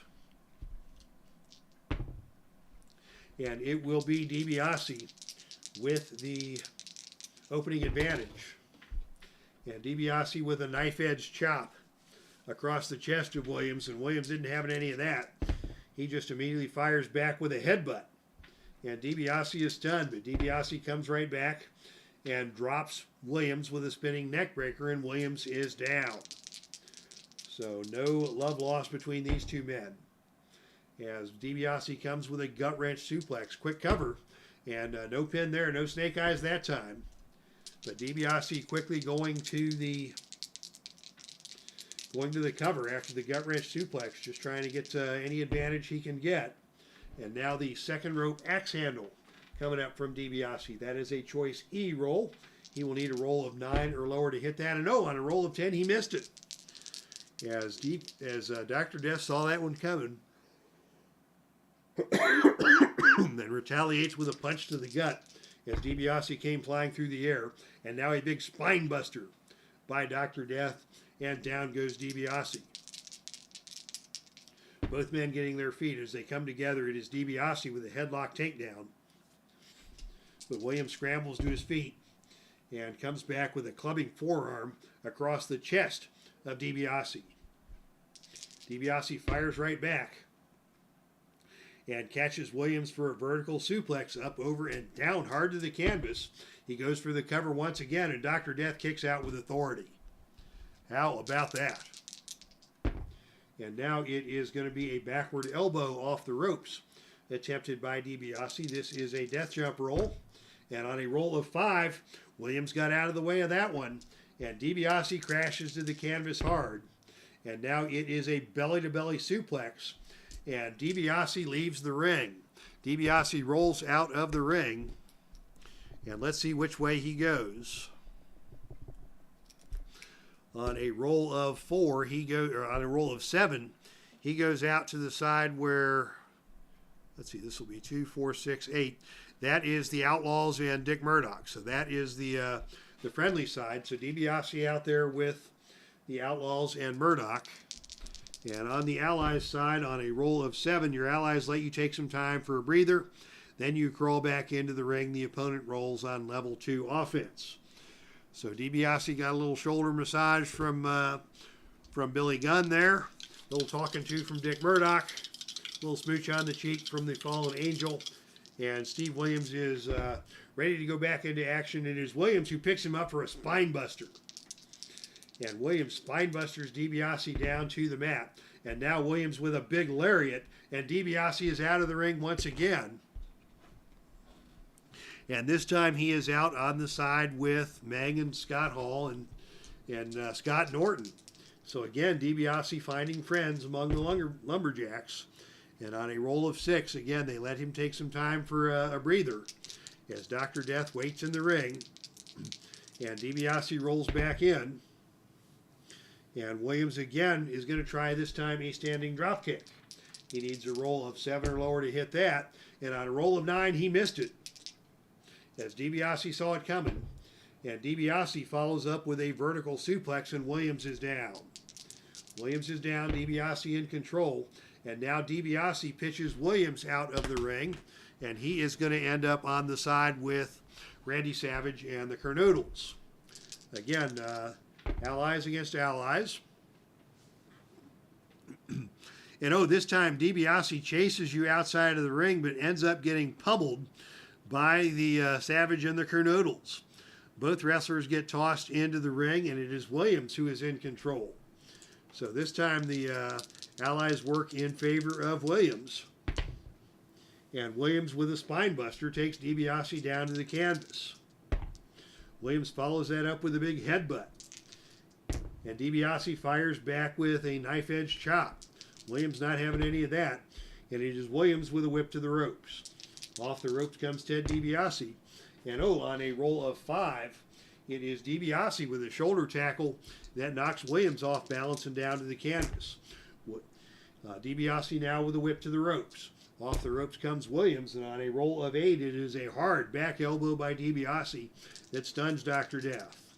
And it will be DiBiase with the opening advantage. And DiBiase with a knife-edge chop across the chest of Williams. And Williams didn't have any of that. He just immediately fires back with a headbutt. And DiBiase is stunned, but DiBiase comes right back and drops Williams with a spinning neck breaker, and Williams is down. So no love lost between these two men. as DiBiase comes with a gut wrench suplex. Quick cover, and no pin there, no snake eyes that time. But DiBiase quickly going to the cover after the gut wrench suplex, just trying to get any advantage he can get. And now the second rope axe handle coming up from DiBiase. That is a choice E roll. He will need a roll of 9 or lower to hit that. And on a roll of 10, he missed it. As Dr. Death saw that one coming, then retaliates with a punch to the gut as DiBiase came flying through the air. And now a big spine buster by Dr. Death, and down goes DiBiase. Both men getting their feet as they come together. It is DiBiase with a headlock takedown. But Williams scrambles to his feet and comes back with a clubbing forearm across the chest of DiBiase. DiBiase fires right back and catches Williams for a vertical suplex up, over, and down hard to the canvas. He goes for the cover once again, and Dr. Death kicks out with authority. How about that? And now it is going to be a backward elbow off the ropes attempted by DiBiase. This is a death jump roll, and on a roll of 5, Williams got out of the way of that one, and DiBiase crashes to the canvas hard. And now it is a belly-to-belly suplex, and DiBiase leaves the ring. DiBiase rolls out of the ring, and let's see which way he goes. On a roll of 4, on a roll of 7, he goes out to the side where, let's see, this will be 2, 4, 6, 8. That is the Outlaws and Dick Murdoch. So that is the friendly side. So DiBiase out there with the Outlaws and Murdoch. And on the Allies side, on a roll of 7, your Allies let you take some time for a breather. Then you crawl back into the ring. The opponent rolls on level 2 offense. So DiBiase got a little shoulder massage from Billy Gunn there. A little talking to from Dick Murdoch. A little smooch on the cheek from the Fallen Angel. And Steve Williams is ready to go back into action. It is Williams who picks him up for a spine buster. And Williams spine busters DiBiase down to the mat. And now Williams with a big lariat. And DiBiase is out of the ring once again. And this time he is out on the side with Meg and Scott Hall and Scott Norton. So again, DiBiase finding friends among the Lumberjacks. And on a roll of 6, again, they let him take some time for a breather as Dr. Death waits in the ring. And DiBiase rolls back in. And Williams again is going to try this time a standing dropkick. He needs a roll of 7 or lower to hit that. And on a roll of 9, he missed it, as DiBiase saw it coming. And DiBiase follows up with a vertical suplex, and Williams is down. Williams is down, DiBiase in control. And now DiBiase pitches Williams out of the ring, and he is going to end up on the side with Randy Savage and the Kernoodles. Again, allies against allies. And this time DiBiase chases you outside of the ring, but ends up getting pummeled by the Savage and the Kernoodles. Both wrestlers get tossed into the ring, and it is Williams who is in control. So this time the allies work in favor of Williams. And Williams with a spine buster takes DiBiase down to the canvas. Williams follows that up with a big headbutt. And DiBiase fires back with a knife-edge chop. Williams not having any of that. And it is Williams with a whip to the ropes. Off the ropes comes Ted DiBiase. And on a roll of 5, it is DiBiase with a shoulder tackle that knocks Williams off balance and down to the canvas. DiBiase now with a whip to the ropes. Off the ropes comes Williams, and on a roll of 8, it is a hard back elbow by DiBiase that stuns Dr. Death.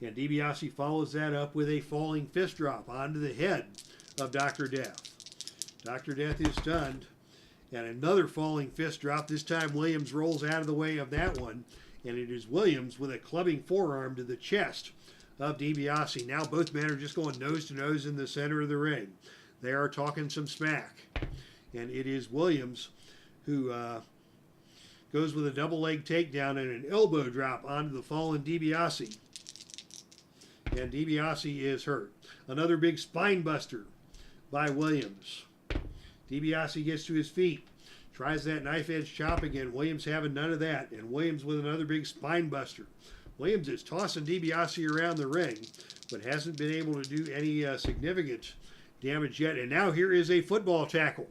And DiBiase follows that up with a falling fist drop onto the head of Dr. Death. Dr. Death is stunned. And another falling fist drop. This time Williams rolls out of the way of that one. And it is Williams with a clubbing forearm to the chest of DiBiase. Now both men are just going nose to nose in the center of the ring. They are talking some smack. And it is Williams who goes with a double leg takedown and an elbow drop onto the fallen by Williams. DiBiase gets to his feet. Tries that knife edge chop again. Williams having none of that. And Williams with another big spine buster. Williams is tossing DiBiase around the ring, but hasn't been able to do any significant damage yet. And now here is a football tackle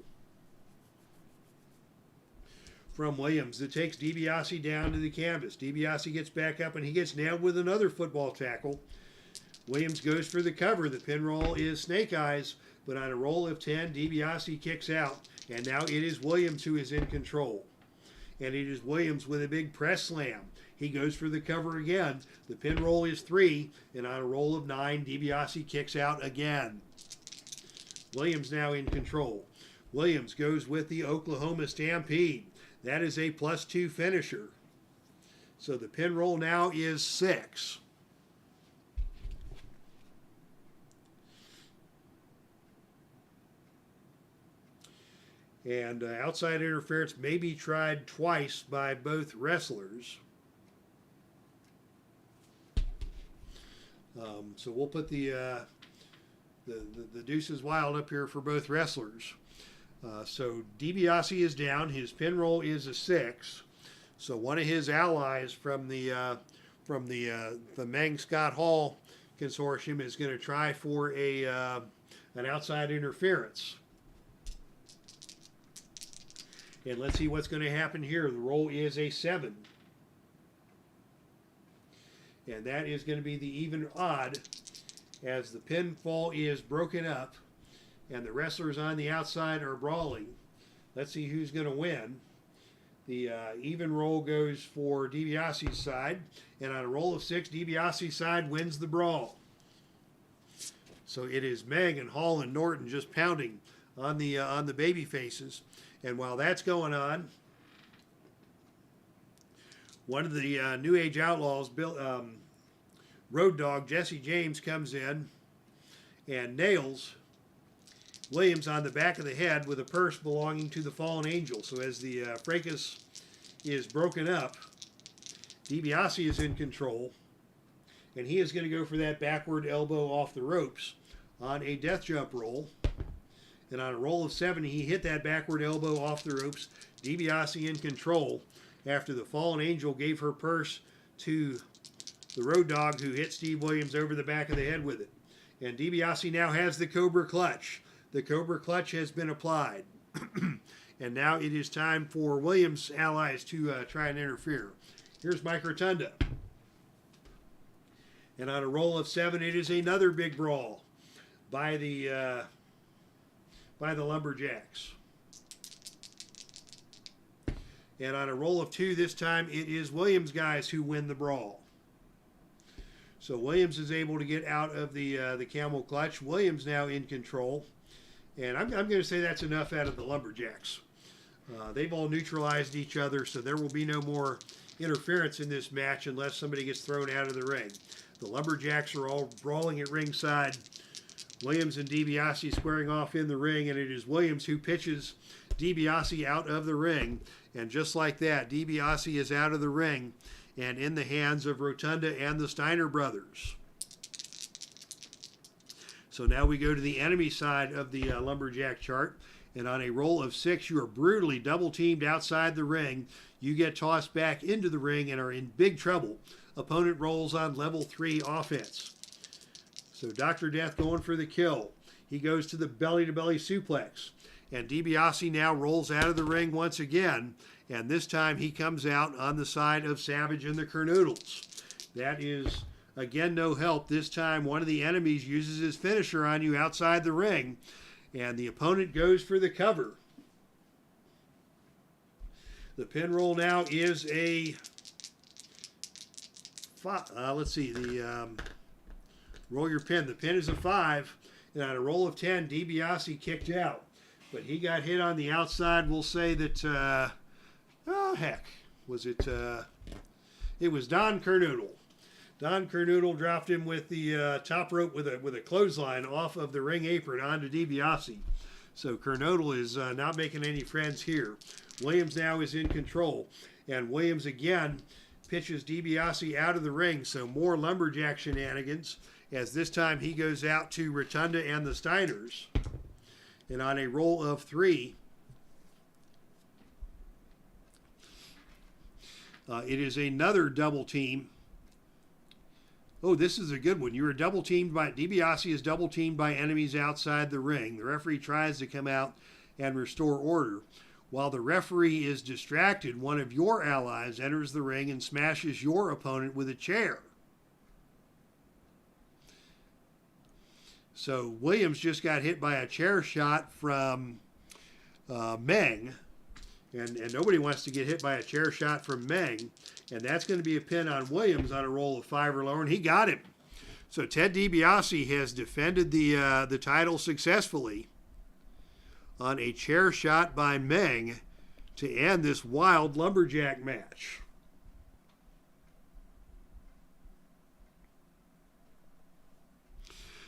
from Williams that takes DiBiase down to the canvas. DiBiase gets back up and he gets nailed with another football tackle. Williams goes for the cover. The pin roll is snake eyes, but on a roll of 10, DiBiase kicks out. And now it is Williams who is in control. And it is Williams with a big press slam. He goes for the cover again. The pin roll is 3, and on a roll of 9, DiBiase kicks out again. Williams now in control. Williams goes with the Oklahoma Stampede. That is a +2 finisher. So the pin roll now is 6. And outside interference may be tried twice by both wrestlers. So we'll put the deuces wild up here for both wrestlers. So DiBiase is down. His pin roll is a 6. So one of his allies from the Meng Scott Hall consortium is going to try for an outside interference. And let's see what's going to happen here. The roll is a 7. And that is going to be the even odd as the pinfall is broken up and the wrestlers on the outside are brawling. Let's see who's going to win. The even roll goes for DiBiase's side, and on a roll of 6, DiBiase's side wins the brawl. So it is Meg and Hall and Norton just pounding on the baby faces. And while that's going on, one of the New Age Outlaws, Road Dogg Jesse James, comes in and nails Williams on the back of the head with a purse belonging to the fallen angel. So as the fracas is broken up, DiBiase is in control, and he is going to go for that backward elbow off the ropes on a death jump roll. And on a roll of 7, he hit that backward elbow off the ropes. DiBiase in control after the fallen angel gave her purse to the Road Dogg, who hit Steve Williams over the back of the head with it. And DiBiase now has the Cobra Clutch. The Cobra Clutch has been applied. And now it is time for Williams' allies to try and interfere. Here's Mike Rotunda. And on a roll of 7, it is another big brawl by the Lumberjacks. And on a roll of 2 this time, it is Williams guys who win the brawl. So Williams is able to get out of the camel clutch. Williams now in control. And I'm going to say that's enough out of the Lumberjacks. They've all neutralized each other, so there will be no more interference in this match unless somebody gets thrown out of the ring. The Lumberjacks are all brawling at ringside. Williams and DiBiase squaring off in the ring, and it is Williams who pitches DiBiase out of the ring. And just like that, DiBiase is out of the ring and in the hands of Rotunda and the Steiner brothers. So now we go to the enemy side of the Lumberjack chart. And on a roll of 6, you are brutally double-teamed outside the ring. You get tossed back into the ring and are in big trouble. Opponent rolls on level 3 offense. So Dr. Death going for the kill. He goes to the belly-to-belly suplex. And DiBiase now rolls out of the ring once again. And this time he comes out on the side of Savage and the Kernoodles. That is, again, no help. This time one of the enemies uses his finisher on you outside the ring. And the opponent goes for the cover. The pin roll now is a... let's see. Roll your pin. The pin is a 5. And on a roll of 10, DiBiase kicked out. But he got hit on the outside. We'll say that... Was it... it was Don Kernoodle. Don Kernoodle dropped him with the top rope with a clothesline off of the ring apron onto DiBiase. So Kernoodle is not making any friends here. Williams now is in control. And Williams again pitches DiBiase out of the ring. So more Lumberjack shenanigans, as this time he goes out to Rotunda and the Steiners. And on a roll of 3, it is another double team. Oh, this is a good one. You were double teamed by, DiBiase is double teamed by enemies outside the ring. The referee tries to come out and restore order. While the referee is distracted, one of your allies enters the ring and smashes your opponent with a chair. So Williams just got hit by a chair shot from Meng. And nobody wants to get hit by a chair shot from Meng. And that's going to be a pin on Williams on a roll of 5 or lower. And he got him. So Ted DiBiase has defended the title successfully on a chair shot by Meng to end this wild lumberjack match.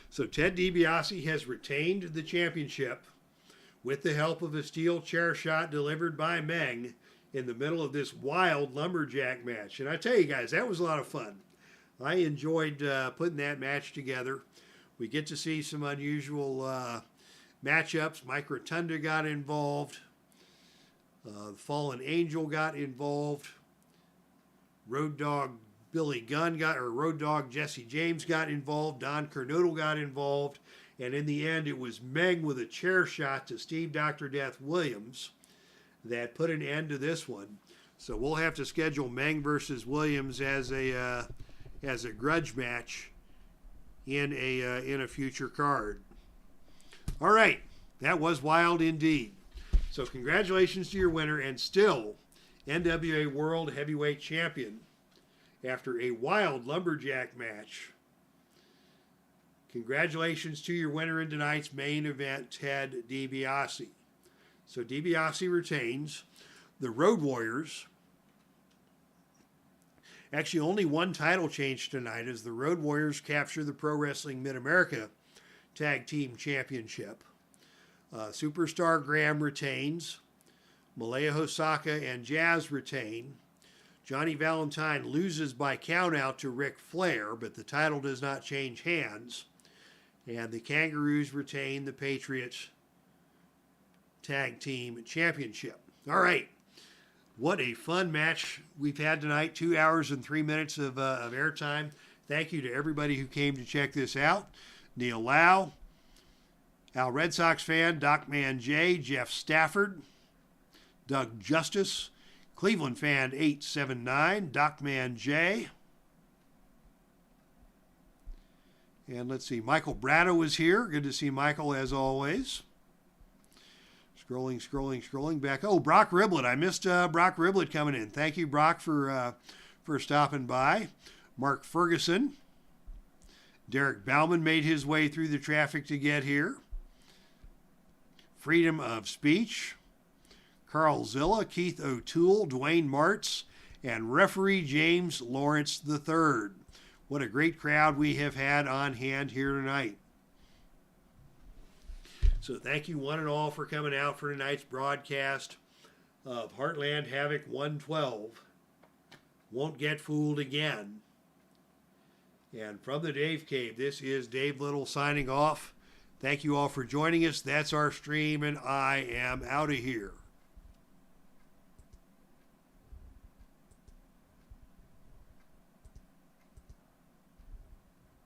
So Ted DiBiase has retained the championship with the help of a steel chair shot delivered by Meng in the middle of this wild lumberjack match. And I tell you guys, that was a lot of fun. I enjoyed putting that match together. We get to see some unusual matchups. Mike Rotunda got involved. The Fallen Angel got involved. Road Dogg Billy Gunn Road Dogg Jesse James got involved. Don Kernoodle got involved. And in the end, it was Meng with a chair shot to Steve Dr. Death Williams that put an end to this one. So we'll have to schedule Meng versus Williams as a grudge match in a future card. All right, that was wild indeed. So congratulations to your winner and still NWA World Heavyweight Champion after a wild lumberjack match. Congratulations to your winner in tonight's main event, Ted DiBiase. So DiBiase retains. The Road Warriors, actually only one title change tonight as the Road Warriors capture the Pro Wrestling Mid-America Tag Team Championship. Superstar Graham retains. MALIA, HOSAKA, and Jazz retain. Johnny Valentine loses by countout to Ric Flair, but the title does not change hands. And the Kangaroos retain the Patriot Tag Team Championship. All right. What a fun match we've had tonight. 2 hours and 3 minutes of airtime. Thank you to everybody who came to check this out. Neil Lau, Al Red Sox fan, Docman J, Jeff Stafford, Doug Justice, Cleveland fan 879, Docman J. And let's see, Michael Brado was here. Good to see Michael as always. Scrolling back. Oh, Brock Riblet. I missed Brock Riblet coming in. Thank you, Brock, for stopping by. Mark Ferguson. Derek Bauman made his way through the traffic to get here. Freedom of Speech. Carl Zilla, Keith O'Toole, Dwayne Martz, and referee James Lawrence III. What a great crowd we have had on hand here tonight. So thank you one and all for coming out for tonight's broadcast of Heartland Havoc 112. Won't get fooled again. And from the Dave Cave, this is Dave Little signing off. Thank you all for joining us. That's our stream, and I am out of here.